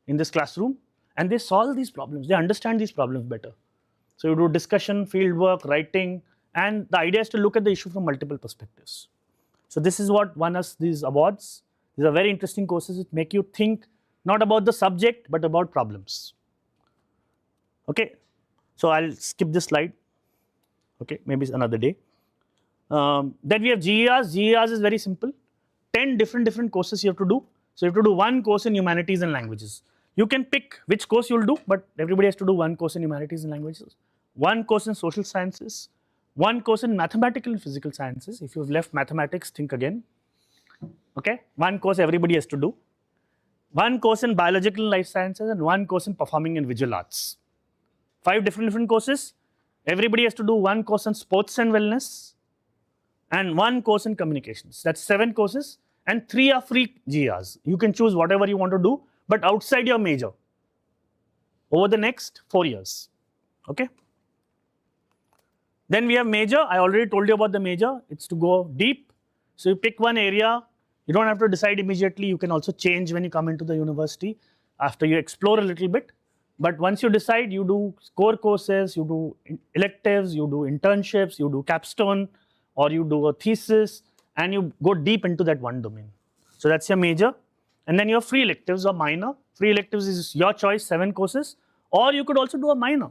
in this classroom and they solve these problems. They understand these problems better. So you do discussion, field work, writing, and the idea is to look at the issue from multiple perspectives. So this is what won us these awards. These are very interesting courses which make you think not about the subject but about problems. Okay, so I'll skip this slide. Okay, maybe it's another day. Then we have GERs. GERs is very simple. 10 different courses you have to do. So you have to do 1 course in humanities and languages. You can pick which course you'll do, but everybody has to do 1 course in humanities and languages, 1 course in social sciences, 1 course in mathematical and physical sciences. If you've left mathematics, think again. Okay, 1 course everybody has to do, 1 course in biological and life sciences, and 1 course in performing and visual arts. 5 different courses. Everybody has to do 1 course on sports and wellness and 1 course in communications. That's 7 courses and 3 are free GRs. You can choose whatever you want to do, but outside your major over the next 4 years. Okay. Then we have major. I already told you about the major. It's to go deep. So you pick one area. You don't have to decide immediately. You can also change when you come into the university after you explore a little bit. But once you decide, you do core courses, you do electives, you do internships, you do capstone, or you do a thesis, and you go deep into that one domain. So that's your major. And then your free electives or minor. Free electives is your choice, 7 courses, or you could also do a minor.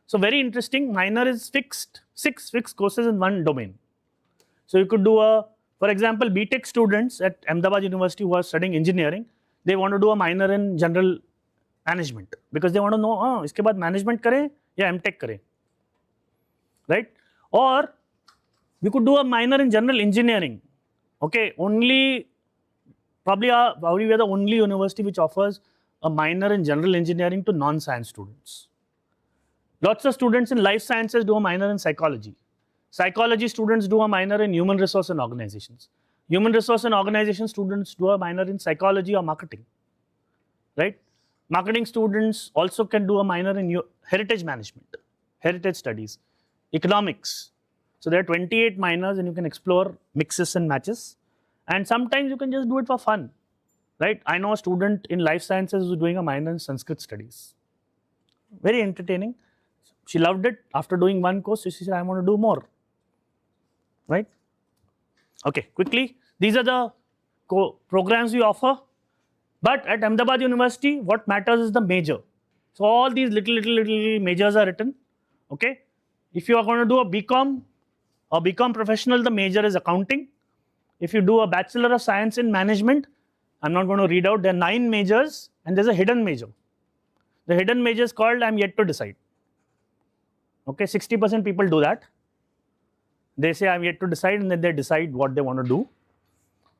So very interesting, minor is fixed, 6 fixed courses in one domain. So you could do for example, BTech students at Ahmedabad University who are studying engineering, they want to do a minor in general management because they want to know, iske baad management kare ya MTech kare, right? Or we could do a minor in general engineering. Okay, probably we are the only university which offers a minor in general engineering to non-science students. Lots of students in life sciences do a minor in psychology. Psychology students do a minor in human resource and organizations. Human resource and organization students do a minor in psychology or marketing, right? Marketing students also can do a minor in heritage management, heritage studies, economics. So there are 28 minors and you can explore mixes and matches. And sometimes you can just do it for fun, right? I know a student in life sciences who's doing a minor in Sanskrit studies. Very entertaining. She loved it. After doing 1 course, she said, I want to do more, right? Okay, quickly. These are the programs we offer. But at Ahmedabad University, what matters is the major. So all these little majors are written, okay? If you are going to do a BCom professional, the major is accounting. If you do a Bachelor of Science in Management, I'm not going to read out, there are 9 majors and there's a hidden major. The hidden major is called I'm yet to decide. Okay, 60% people do that. They say I'm yet to decide and then they decide what they want to do.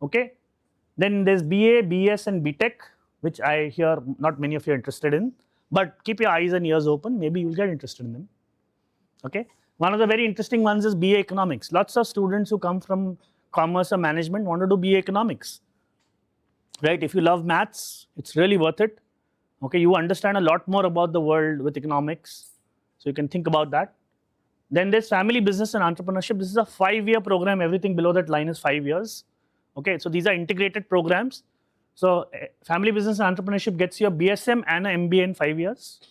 Okay, then there's BA, BS and BTech, which I hear not many of you are interested in. but keep your eyes and ears open. Maybe you'll get interested in them. Okay. One of the very interesting ones is BA Economics. Lots of students who come from commerce or management want to do BA Economics. Right? If you love maths, it's really worth it. Okay, you understand a lot more about the world with economics, so you can think about that. Then there's family business and entrepreneurship. This is a 5-year program. Everything below that line is 5 years. Okay, so these are integrated programs. So family business and entrepreneurship gets you a BSM and an MBA in 5 years.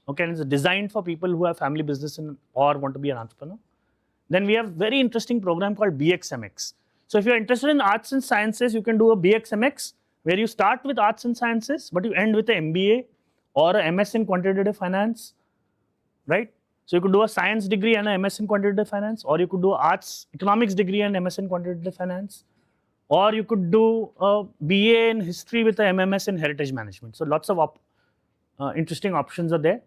Okay, and it's designed for people who have family business or want to be an entrepreneur. Then we have very interesting program called BXMX. So if you're interested in arts and sciences, you can do a BXMX where you start with arts and sciences, but you end with an MBA or a MS in quantitative finance, right? So you could do a science degree and a MS in quantitative finance, or you could do arts economics degree and MS in quantitative finance, or you could do a BA in history with a MMS in heritage management. So lots of interesting options are there.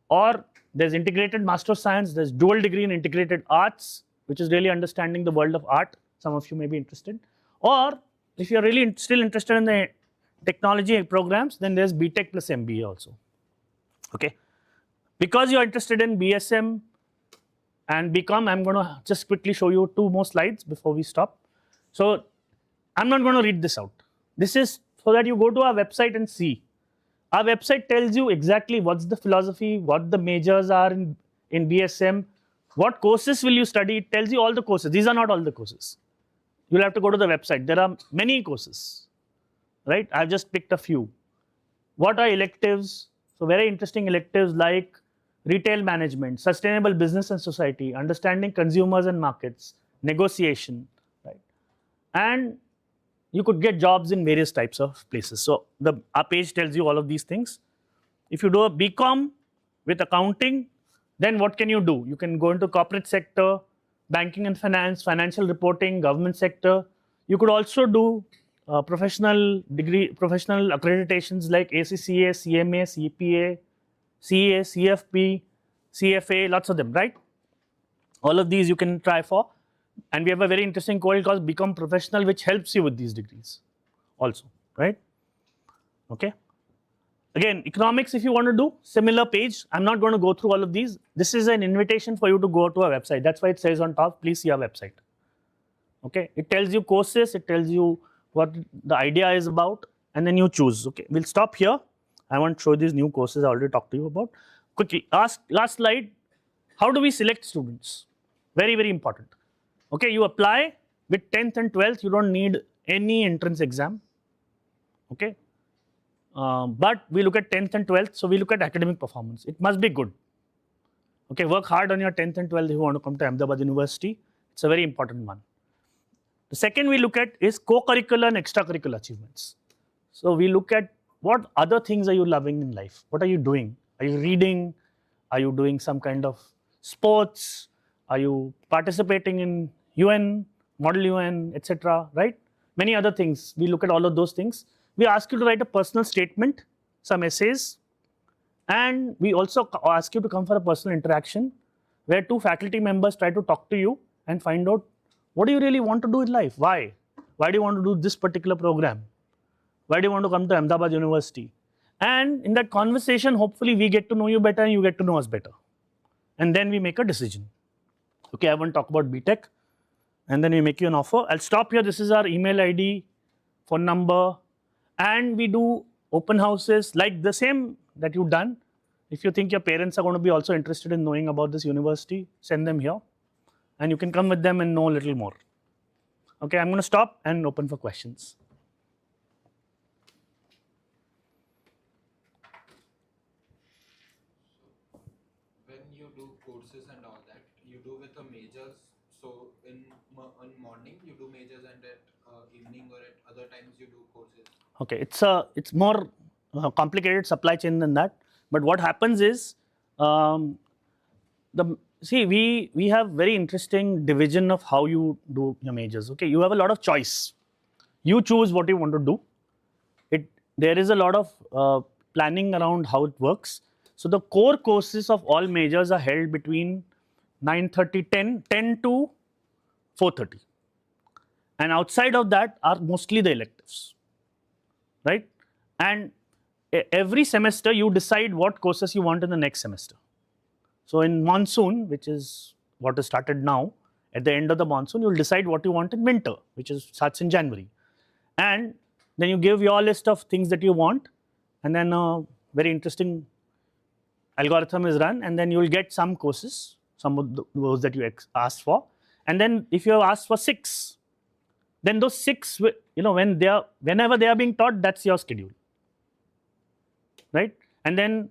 Or there's integrated master of science, there's dual degree in integrated arts, which is really understanding the world of art. Some of you may be interested. Or if you're really still interested in the technology programs, then there's BTech plus MBA also. Okay. Because you're interested in BSM and BCom, I'm going to just quickly show you 2 more slides before we stop. So I'm not going to read this out. This is so that you go to our website and see. Our website tells you exactly what's the philosophy, what the majors are in BSM, what courses will you study. It tells you all the courses. These are not all the courses. You'll have to go to the website. There are many courses, right? I've just picked a few. What are electives? So very interesting electives like retail management, sustainable business and society, understanding consumers and markets, negotiation, right? And you could get jobs in various types of places. So our page tells you all of these things. If you do a BCom with accounting, then what can you do? You can go into corporate sector, banking and finance, financial reporting, government sector. You could also do professional accreditations like ACCA, CMA, CPA, CA, CFP, CFA, lots of them, right? All of these you can try for. And we have a very interesting course called Become Professional, which helps you with these degrees also, right? Okay. Again, economics, if you want to do, similar page. I'm not going to go through all of these. This is an invitation for you to go to our website. That's why it says on top, please see our website. Okay. It tells you courses, it tells you what the idea is about, and then you choose. Okay. We'll stop here. I want to show these new courses I already talked to you about. Quickly, last slide. How do we select students? Very, very important. Okay, you apply with 10th and 12th, you don't need any entrance exam. Okay, but we look at 10th and 12th, so we look at academic performance. It must be good. Okay, work hard on your 10th and 12th if you want to come to Ahmedabad University. It's a very important one. The second we look at is co-curricular and extracurricular achievements. So we look at what other things are you loving in life? What are you doing? Are you reading? Are you doing some kind of sports? Are you participating in UN, Model UN, etc., right? Many other things. We look at all of those things. We ask you to write a personal statement, some essays, and we also ask you to come for a personal interaction where 2 faculty members try to talk to you and find out what do you really want to do in life? Why? Why do you want to do this particular program? Why do you want to come to Ahmedabad University? And in that conversation, hopefully we get to know you better and you get to know us better. And then we make a decision. Okay, I want to talk about BTech. And then we make you an offer. I'll stop here. This is our email ID, phone number. And we do open houses like the same that you've done. If you think your parents are going to be also interested in knowing about this university, send them here. And you can come with them and know a little more. Okay, I'm going to stop and open for questions. When you do courses and all that, you do with the majors. So in morning you do majors, and at evening or at other times you do courses. Okay, it's more complicated supply chain than that. But what happens is, we have very interesting division of how you do your majors. Okay, you have a lot of choice. You choose what you want to do. There is a lot of planning around how it works. So the core courses of all majors are held between 9:30, 10 to 4:30. And outside of that are mostly the electives, right? And every semester you decide what courses you want in the next semester. So in monsoon, which is what is started now, at the end of the monsoon, you'll decide what you want in winter, which is starts in January. And then you give your list of things that you want, and then a very interesting algorithm is run, and then you will get some courses, some of those that you asked for. And then if you have asked for 6, then those 6, whenever they are being taught, that's your schedule, right? And then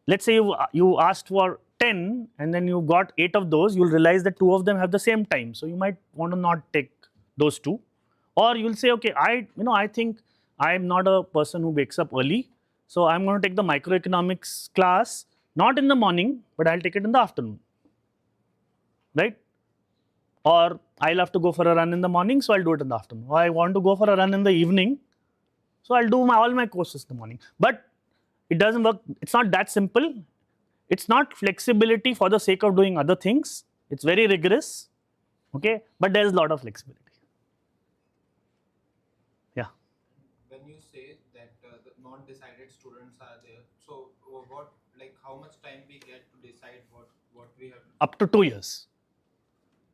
let's say you asked for 10 and then you got 8 of those, you'll realize that 2 of them have the same time, so you might want to not take those 2, or you'll say, okay, I think I'm not a person who wakes up early, so I'm going to take the microeconomics class not in the morning, but I'll take it in the afternoon, right? Or I'll have to go for a run in the morning, so I'll do it in the afternoon. Or I want to go for a run in the evening, so I'll do all my courses in the morning. But it doesn't work. It's not that simple. It's not flexibility for the sake of doing other things. It's very rigorous, okay? But there's a lot of flexibility. Yeah. When you say that the non-decided students are there, so how much time we get to decide what we have to do? Up to 2 years.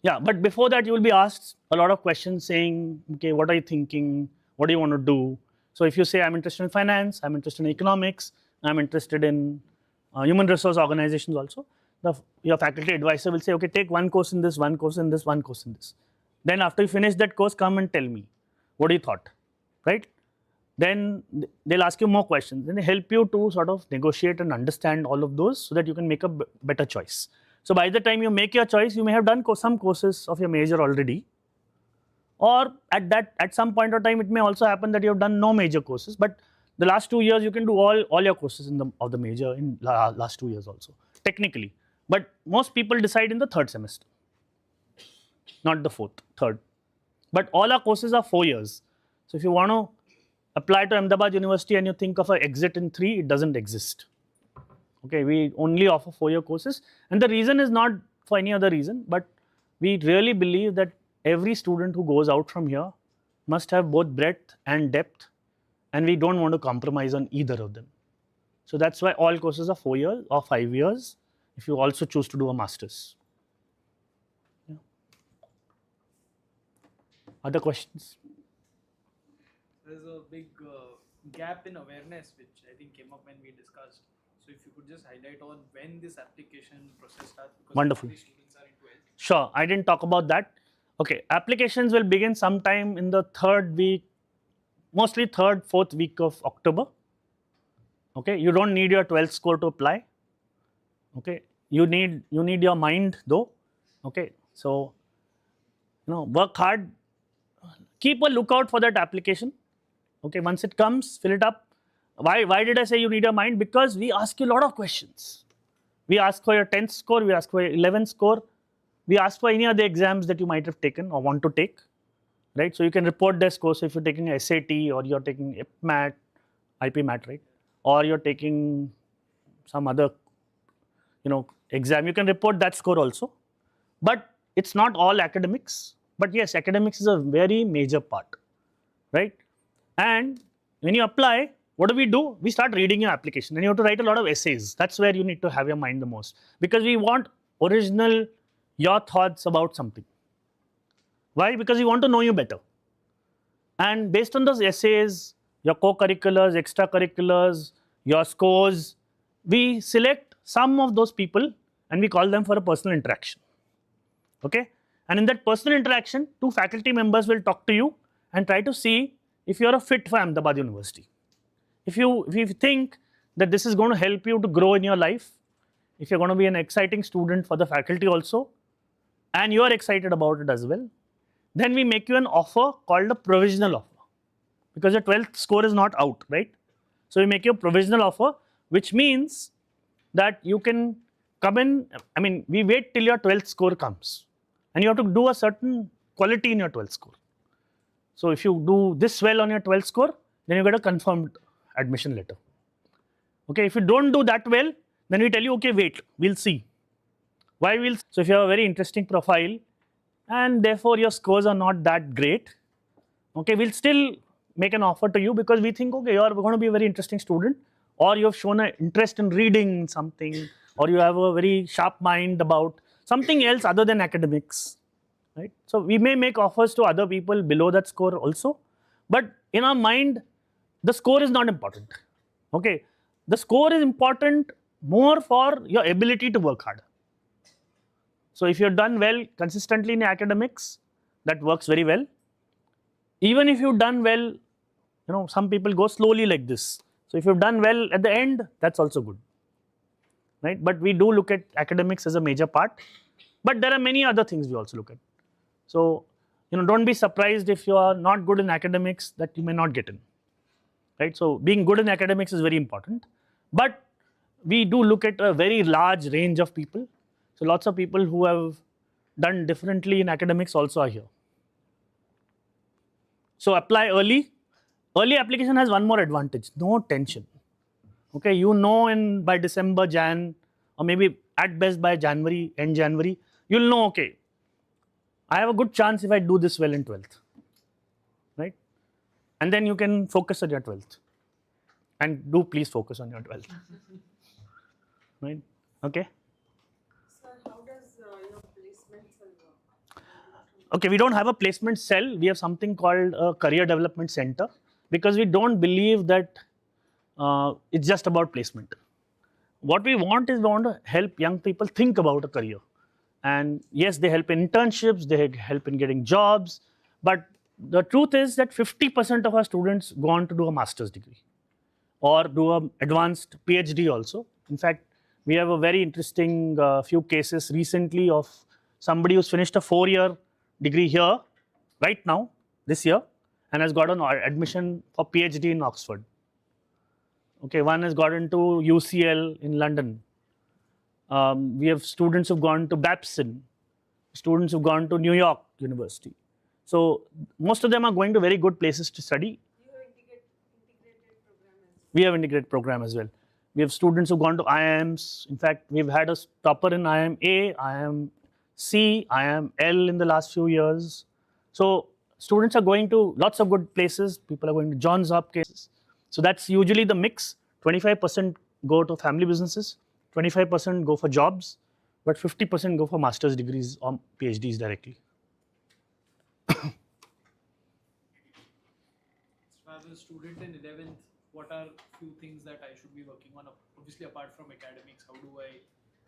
Yeah, but before that you will be asked a lot of questions saying, okay, what are you thinking? What do you want to do? So if you say, I'm interested in finance, I'm interested in economics, I'm interested in human resource organizations also, your faculty advisor will say, okay, take 1 course in this, 1 course in this, 1 course in this. Then after you finish that course, come and tell me, what you thought, right? Then they'll ask you more questions. Then they help you to sort of negotiate and understand all of those so that you can make a better choice. So by the time you make your choice, you may have done some courses of your major already, or at some point of time, it may also happen that you have done no major courses, but the last 2 years you can do all your courses of the major in last 2 years also, technically. But most people decide in the 3rd semester, not the 4th, 3rd. But all our courses are 4 years. So if you want to apply to Ahmedabad University and you think of an exit in 3, it doesn't exist. Okay, we only offer 4-year courses, and the reason is not for any other reason, but we really believe that every student who goes out from here must have both breadth and depth, and we don't want to compromise on either of them. So that's why all courses are 4 years or 5 years if you also choose to do a master's. Yeah. Other questions? There's a big gap in awareness which I think came up when we discussed. So if you could just highlight on when this application process starts, because Wonderful. the students are in 12th. Sure, I didn't talk about that. Okay, applications will begin sometime in the 3rd week, mostly 3rd, 4th week of October. Okay, you don't need your 12th score to apply. Okay, you need your mind though. Okay, so work hard. Keep a lookout for that application. Okay, once it comes, fill it up. Why did I say you need your mind? Because we ask you a lot of questions. We ask for your 10th score, we ask for your 11th score, we ask for any other exams that you might have taken or want to take, right? So you can report their scores. So if you're taking SAT or you're taking IP-MAT, right? Or you're taking some other, exam, you can report that score also. But it's not all academics. But yes, academics is a very major part, right? And when you apply, what do? We start reading your application, and you have to write a lot of essays. That's where you need to have your mind the most, because we want original, your thoughts about something. Why? Because we want to know you better. And based on those essays, your co-curriculars, extracurriculars, your scores, we select some of those people and we call them for a personal interaction. Okay? And in that personal interaction, 2 faculty members will talk to you and try to see if you're a fit for Ahmedabad University. If you think that this is going to help you to grow in your life, if you're going to be an exciting student for the faculty also, and you are excited about it as well, then we make you an offer called a provisional offer, because your 12th score is not out, right? So we make you a provisional offer, which means that you can come in. I mean, we wait till your 12th score comes, and you have to do a certain quality in your 12th score. So if you do this well on your 12th score, then you get a confirmed admission letter. Okay, if you don't do that well, then we tell you, okay, wait, we'll see. Why we'll? So if you have a very interesting profile and therefore your scores are not that great, okay, we'll still make an offer to you, because we think, okay, you're going to be a very interesting student. or you have shown an interest in reading something, or you have a very sharp mind about something else other than academics, right? So we may make offers to other people below that score also, but in our mind, the score is not important. Okay, the score is important more for your ability to work hard. So if you've done well consistently in academics, that works very well. Even if you've done well, some people go slowly like this. So if you've done well at the end, that's also good, right? But we do look at academics as a major part, but there are many other things we also look at. So, don't be surprised if you are not good in academics that you may not get in, right? So being good in academics is very important, but we do look at a very large range of people. So lots of people who have done differently in academics also are here. So apply early. Early application has one more advantage: no tension. Okay, by December, Jan, or maybe at best by January, end January, you'll know, okay, I have a good chance if I do this well in 12th, right? And then you can focus on your 12th. And do please focus on your 12th, right? Okay. Sir, how does placement cell work? Okay, we don't have a placement cell. We have something called a career development center, because we don't believe that it's just about placement. What we want is, we want to help young people think about a career. And yes, they help in internships, they help in getting jobs, but the truth is that 50% of our students go on to do a master's degree or do an advanced PhD also. In fact, we have a very interesting few cases recently of somebody who's finished a 4-year degree here right now, this year, and has got an admission for PhD in Oxford. Okay, one has got into UCL in London. We have students who've gone to Babson, students who've gone to New York University. So most of them are going to very good places to study. You have integrated program as well. We have integrated program as well. We have students who've gone to IIMs. In fact, we've had a topper in IIM A, IIM C, IIM L in the last few years. So students are going to lots of good places. People are going to Johns Hopkins. So that's usually the mix. 25% go to family businesses, 25% go for jobs, but 50% go for master's degrees or PhDs directly. So as a student in 11th, what are few things that I should be working on? Obviously, apart from academics, how do I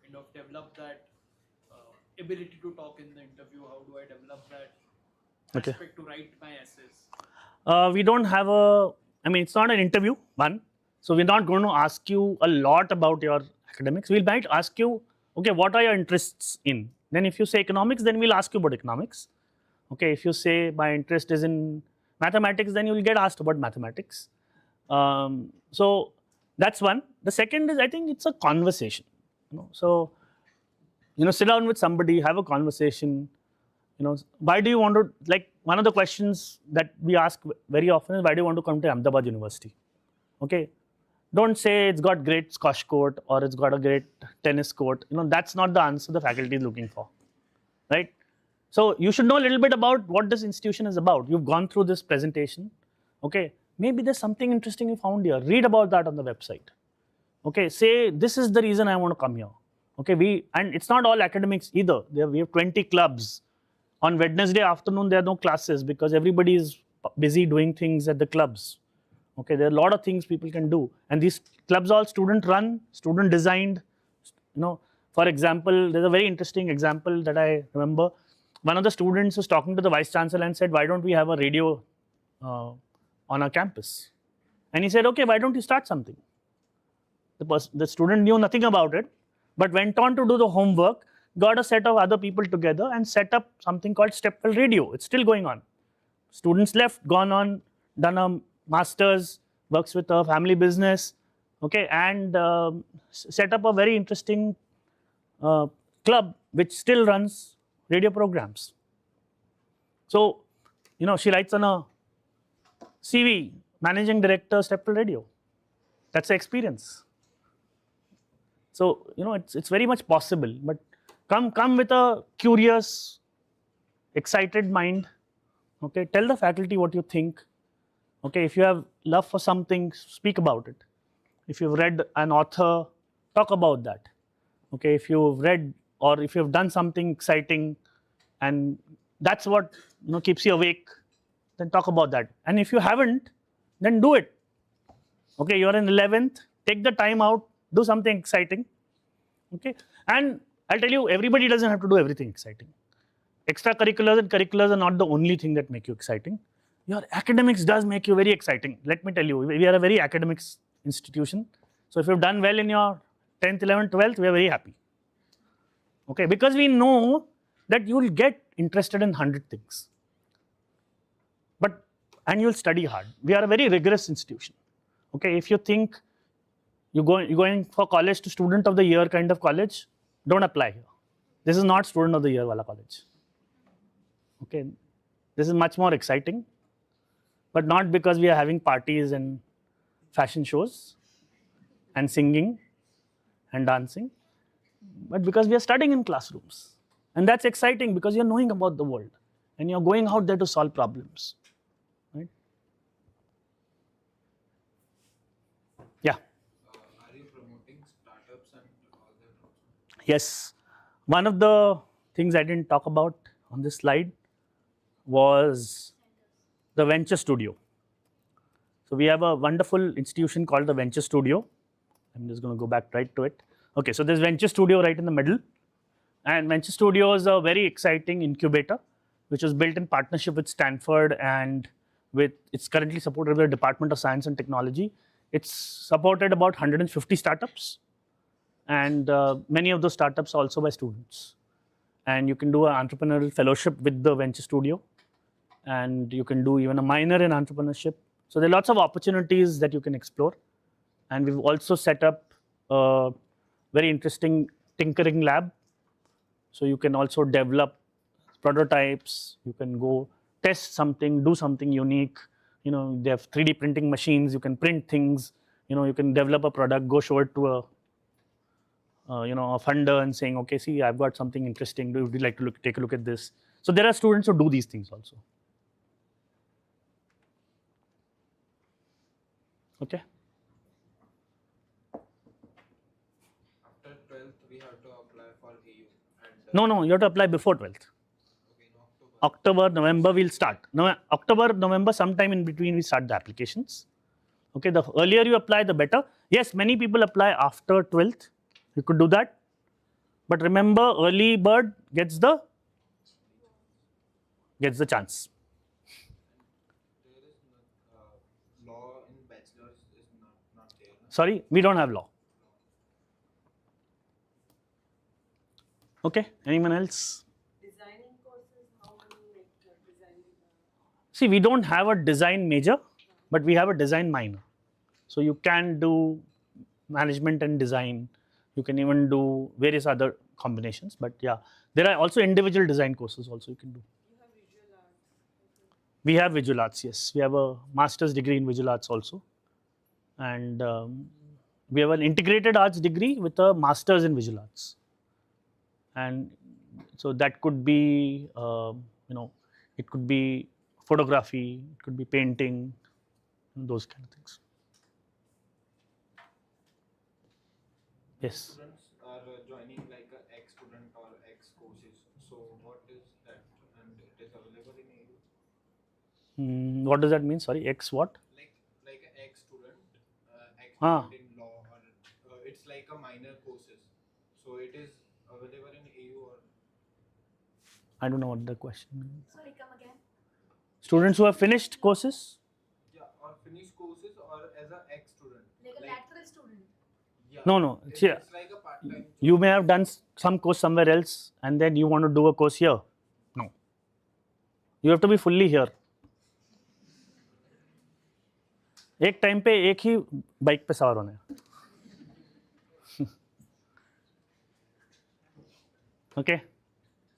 kind of develop that ability to talk in the interview? How do I develop that aspect to write my essays? We don't have it's not an interview, one. So we're not going to ask you a lot about your academics. We might ask you, okay, what are your interests in? Then if you say economics, then we'll ask you about economics. Okay, if you say my interest is in mathematics, then you will get asked about mathematics. So that's one. The second is, I think it's a conversation. So sit down with somebody, have a conversation. Why do you want to, like, one of the questions that we ask very often is, why do you want to come to Ahmedabad University? Okay, don't say it's got great squash court or it's got a great tennis court. That's not the answer the faculty is looking for, right? So you should know a little bit about what this institution is about. You've gone through this presentation. Okay, maybe there's something interesting you found here. Read about that on the website. Okay, say this is the reason I want to come here. Okay, and it's not all academics either. We have 20 clubs. On Wednesday afternoon, there are no classes because everybody is busy doing things at the clubs. Okay, there are a lot of things people can do. And these clubs are all student run, student designed. For example, there's a very interesting example that I remember. One of the students was talking to the vice chancellor and said, why don't we have a radio on our campus? And he said, okay, why don't you start something? The student knew nothing about it, but went on to do the homework, got a set of other people together and set up something called Stepwell Radio. It's still going on. Students left, gone on, done a master's, works with a family business, okay, and set up a very interesting club which still runs radio programs. So, she writes on a CV, Managing Director, Stepwell Radio. That's the experience. So, it's very much possible, but come with a curious, excited mind. Okay, tell the faculty what you think. Okay, if you have love for something, speak about it. If you've read an author, talk about that. Okay, if you've read or if you've done something exciting and that's what keeps you awake, then talk about that. And if you haven't, then do it. Okay, you're in 11th, take the time out, do something exciting. Okay, and I'll tell you, everybody doesn't have to do everything exciting. Extracurriculars and curriculars are not the only thing that make you exciting. Your academics does make you very exciting. Let me tell you, we are a very academics institution. So if you've done well in your 10th, 11th, 12th, we are very happy. Okay, because we know that you will get interested in 100 things. And you'll study hard. We are a very rigorous institution. Okay, if you think you're going for college to student of the year kind of college, don't apply here. This is not student of the year wala college. Okay, this is much more exciting, but not because we are having parties and fashion shows and singing and dancing, but because we are studying in classrooms. And that's exciting because you're knowing about the world and you're going out there to solve problems. Right? Yeah. Are you promoting startups and all that also? Yes. One of the things I didn't talk about on this slide was the Venture Studio. So we have a wonderful institution called the Venture Studio. I'm just going to go back right to it. Okay, so there's Venture Studio right in the middle. And Venture Studio is a very exciting incubator, which was built in partnership with Stanford and it's currently supported by the Department of Science and Technology. It's supported about 150 startups, and many of those startups also by students. And you can do an entrepreneurial fellowship with the Venture Studio, and you can do even a minor in entrepreneurship. So there are lots of opportunities that you can explore. And we've also set up a very interesting tinkering lab. So you can also develop prototypes, you can go test something, do something unique. They have 3D printing machines, you can print things, you can develop a product, go show it to a funder and saying, okay, see, I've got something interesting, would you like to take a look at this? So there are students who do these things also. Okay. After 12th, we have to apply for AU. No, you have to apply before 12th. Okay, in October. October, November we'll start. No, October, November, sometime in between we start the applications. Okay, the earlier you apply, the better. Yes, many people apply after 12th. You could do that. But remember, early bird gets the chance. There is no, law in bachelor's is not there. No? Sorry, we don't have law. Okay, anyone else? Designing courses, how many designing? See, we don't have a design major, but we have a design minor. So you can do management and design. You can even do various other combinations. But yeah, there are also individual design courses also you can do. You have visual arts. Okay. We have visual arts, yes. We have a master's degree in visual arts also. And we have an integrated arts degree with a master's in visual arts. And so that could be, it could be photography, it could be painting, those kind of things. Yes. Students are joining like a X student or X courses. So what is that? And it is available in AU? What does that mean? Sorry, X what? Like an X student in law, or it's like a minor courses. So it is available in AU or? I don't know what the question means. Sorry, come again. Students who have finished courses? Yeah, or finish courses or as a X student. Like a lateral student. Yeah. No. It's See, like a part-time. you may have done some course somewhere else and then you want to do a course here. No. You have to be fully here. एक time पे एक ही bike पे सवार होना है. Okay.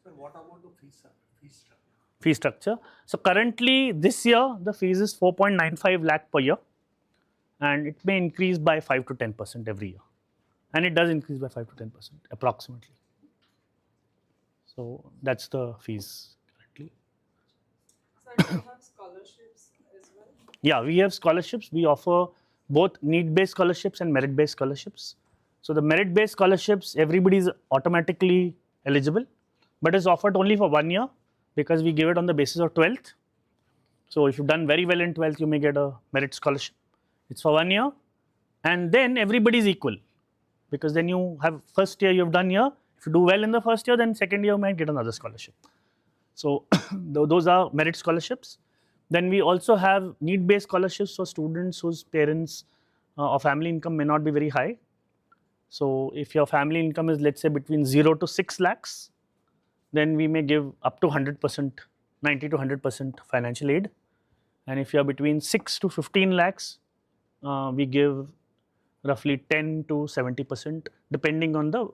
Sir, what about the fee structure? Fee structure. So currently this year the fees is 4.95 lakh per year, and it may increase by 5 to 10% every year, and it does increase by 5 to 10% approximately. So that's the fees currently. So do you have scholarships as well? Yeah, we have scholarships. We offer both need-based scholarships and merit-based scholarships. So the merit-based scholarships, everybody is automatically eligible, but is offered only for 1 year because we give it on the basis of 12th. So if you've done very well in 12th, you may get a merit scholarship. It's for 1 year, and then everybody is equal because then you have first year you've done here. If you do well in the first year, then second year you might get another scholarship. So those are merit scholarships. Then we also have need-based scholarships for students whose parents or family income may not be very high. So if your family income is, let's say, between 0 to 6 lakhs, then we may give up to 100%, 90 to 100% financial aid. And if you're between 6 to 15 lakhs, we give roughly 10 to 70% depending on the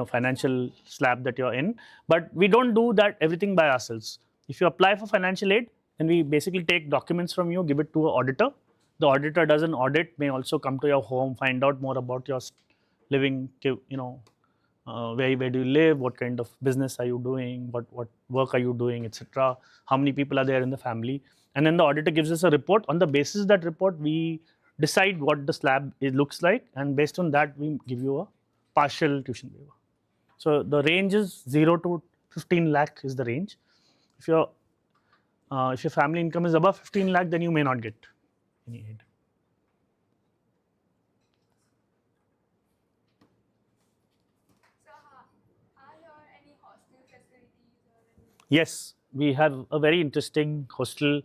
financial slab that you're in. But we don't do that everything by ourselves. If you apply for financial aid, then we basically take documents from you, give it to an auditor. The auditor does an audit, may also come to your home, find out more about your living, where do you live, what kind of business are you doing, what work are you doing, etc. How many people are there in the family. And then the auditor gives us a report. On the basis of that report, we decide what the slab looks like, and based on that, we give you a partial tuition waiver. So the range is 0 to 15 lakh is the range. If your family income is above 15 lakh, then you may not get any aid. So, are there any hostel facilities or any? Yes, we have a very interesting hostel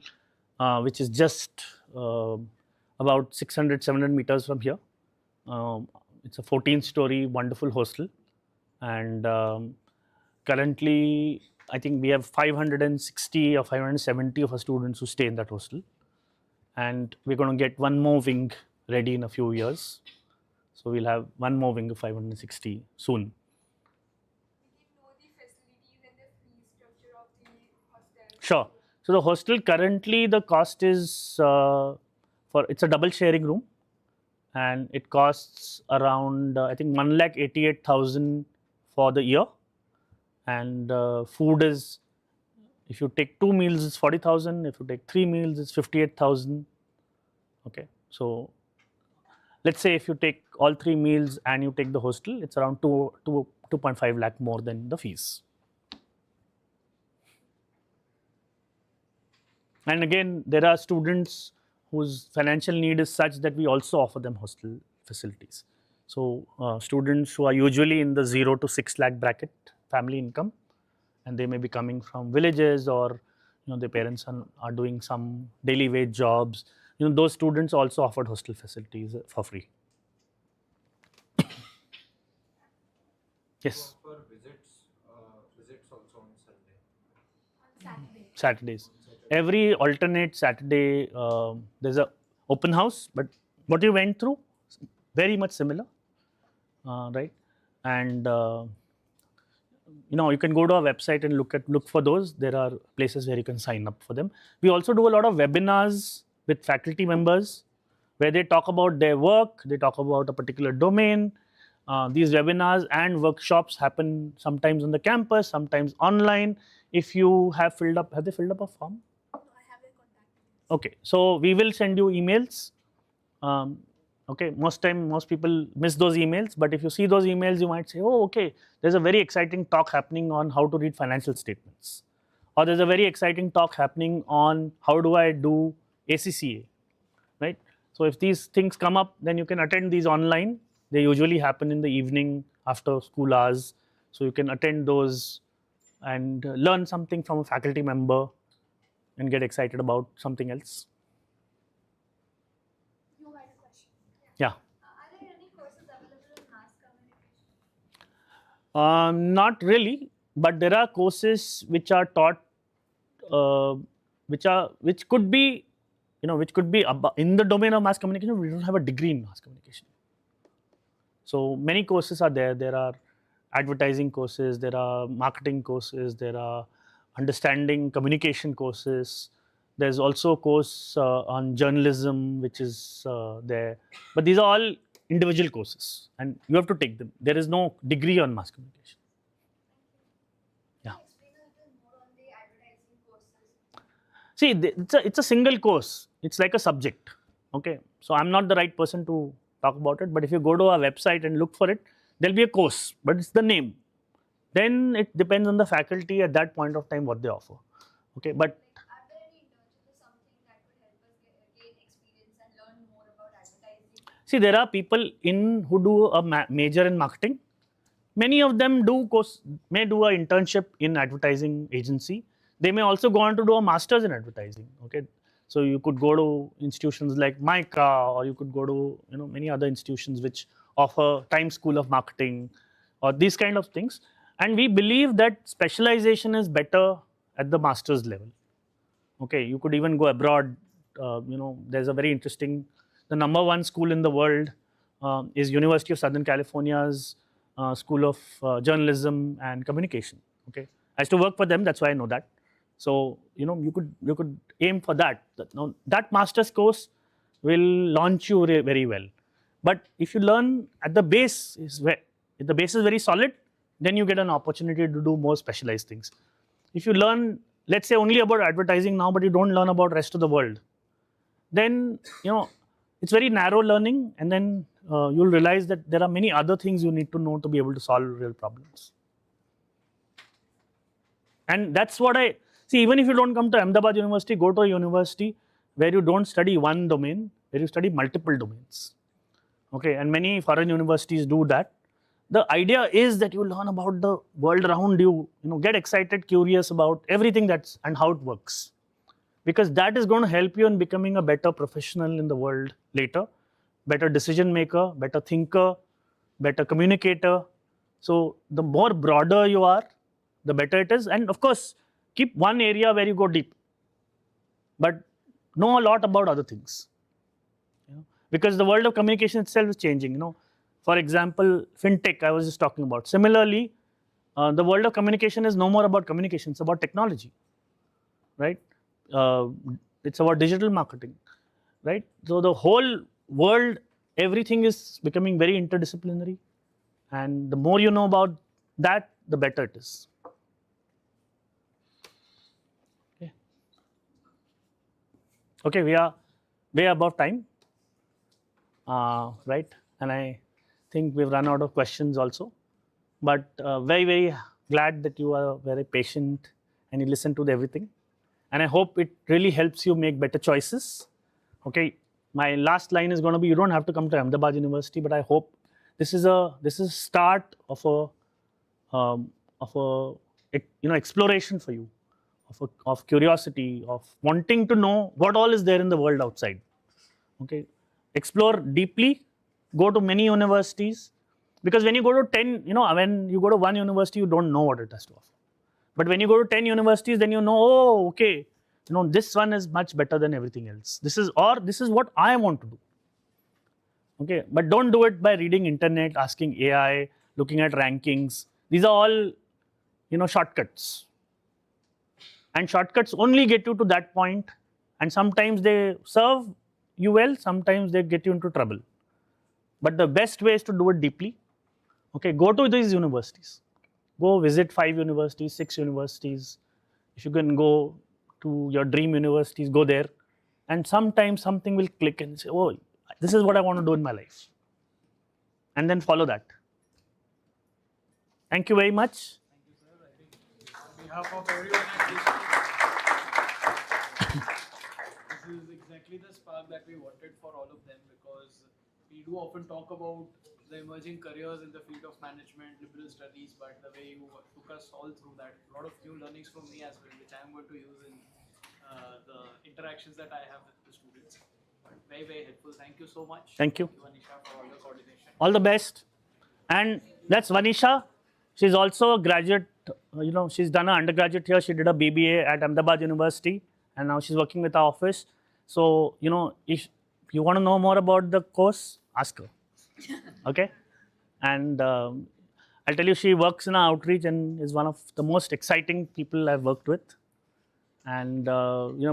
which is just about 600, 700 meters from here. It's a 14-story wonderful hostel, and currently I think we have 560 or 570 of our students who stay in that hostel, and we're going to get one more wing ready in a few years. So we'll have one more wing of 560 soon. We can know the facilities and the fee structure of the hostel. Sure. So the hostel currently the cost is it's a double sharing room, and it costs around I think 1,88,000 for the year, and food is, if you take 2 meals it's 40,000, if you take 3 meals it's 58,000. Okay, so let's say if you take all 3 meals and you take the hostel, it's around 2.5 lakh more than the fees. And again, there are students whose financial need is such that we also offer them hostel facilities. So students who are usually in the 0 to 6 lakh bracket family income, and they may be coming from villages, or their parents are doing some daily wage jobs. Those students also offered hostel facilities for free. Yes. You offer visits also on Sunday. On Saturday. Saturdays. Every alternate Saturday, there's a open house, but what you went through, very much similar, right? And you can go to our website and look for those. There are places where you can sign up for them. We also do a lot of webinars with faculty members, where they talk about their work, they talk about a particular domain. These webinars and workshops happen sometimes on the campus, sometimes online. If you have they filled up a form? No, I have their contact details. Okay, so we will send you emails. Okay, most people miss those emails, but if you see those emails, you might say, oh, okay, there's a very exciting talk happening on how to read financial statements, or there's a very exciting talk happening on how do I do ACCA, right? So if these things come up, then you can attend these online. They usually happen in the evening after school hours, so you can attend those and learn something from a faculty member and get excited about something else. You had a question. Yeah. Are there any courses available in mass communication? Not really, but there are courses which are taught, which could be in the domain of mass communication. We don't have a degree in mass communication. So many courses are there. There are advertising courses, there are marketing courses, there are understanding communication courses. There's also a course on journalism, which is there. But these are all individual courses, and you have to take them. There is no degree on mass communication. Yeah. Can you explain a little more on the advertising courses? See, it's a single course. It's like a subject. Okay, so I'm not the right person to talk about it. But if you go to our website and look for it, there'll be a course, but it's the name. Then it depends on the faculty at that point of time what they offer. Okay, but Like, are there any internships or something that could help us gain experience and learn more about advertising? see, there are people in who do a major in marketing. Many of them may do an internship in advertising agency. They may also go on to do a master's in advertising. Okay, so you could go to institutions like MICA, or you could go to many other institutions which offer Times School of Marketing, or these kind of things. And we believe that specialization is better at the master's level. Okay, you could even go abroad. There's a very interesting, the number one school in the world is University of Southern California's School of Journalism and Communication. Okay, I used to work for them, that's why I know that. So you could aim for that. That master's course will launch you very well. But if you learn at the base if the base is very solid, then you get an opportunity to do more specialized things. If you learn, let's say, only about advertising now, but you don't learn about rest of the world, then it's very narrow learning, and then you'll realize that there are many other things you need to know to be able to solve real problems. And that's what I see. Even if you don't come to Ahmedabad University, go to a university where you don't study one domain, where you study multiple domains. Okay, and many foreign universities do that. The idea is that you learn about the world around you, get excited, curious about everything and how it works. Because that is going to help you in becoming a better professional in the world later, better decision maker, better thinker, better communicator. So the more broader you are, the better it is. And of course, keep one area where you go deep, but know a lot about other things. Because the world of communication itself is changing. For example, fintech I was just talking about. Similarly, the world of communication is no more about communication; it's about technology, right? It's about digital marketing, right? So the whole world, everything is becoming very interdisciplinary, and the more you know about that, the better it is. Okay, we are way above time, right? And I think we've run out of questions also. But very, very glad that you are very patient and you listen to everything. And I hope it really helps you make better choices. Okay, my last line is going to be: you don't have to come to Ahmedabad University, but I hope this is a start of a exploration for you, of curiosity, of wanting to know what all is there in the world outside. Okay, explore deeply, go to many universities, because when you go to 10, when you go to one university, you don't know what it has to offer. But when you go to 10 universities, then you know, oh, okay, this one is much better than everything else. This is what I want to do. Okay, but don't do it by reading internet, asking AI, looking at rankings. These are all, shortcuts. And shortcuts only get you to that point, and sometimes they serve you well, sometimes they get you into trouble. But the best way is to do it deeply. Okay, go to these universities. Go visit 5 universities, 6 universities. If you can go to your dream universities, go there. And sometimes something will click and say, oh, this is what I want to do in my life. And then follow that. Thank you very much. On behalf of everyone at Keystone, this is exactly the spark that we wanted for all of them, because we do often talk about the emerging careers in the field of management, liberal studies, but the way you took us all through that, a lot of new learnings from me as well, which I am going to use in the interactions that I have with the students. But very, very helpful. Thank you so much. Thank you. Vanisha, for all the coordination. All the best. And that's Vanisha. She's also a graduate. She's done an undergraduate here. She did a BBA at Ahmedabad University, and now she's working with our office. So, if you want to know more about the course, ask her. Okay? And I'll tell you, she works in our outreach and is one of the most exciting people I've worked with. And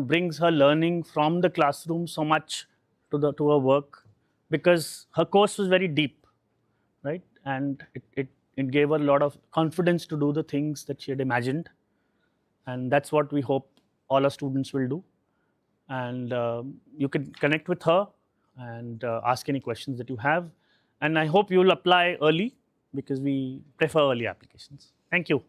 brings her learning from the classroom so much to her work, because her course was very deep, right? And it gave her a lot of confidence to do the things that she had imagined. And that's what we hope all our students will do. and you can connect with her and ask any questions that you have. And I hope you will apply early because we prefer early applications. Thank you.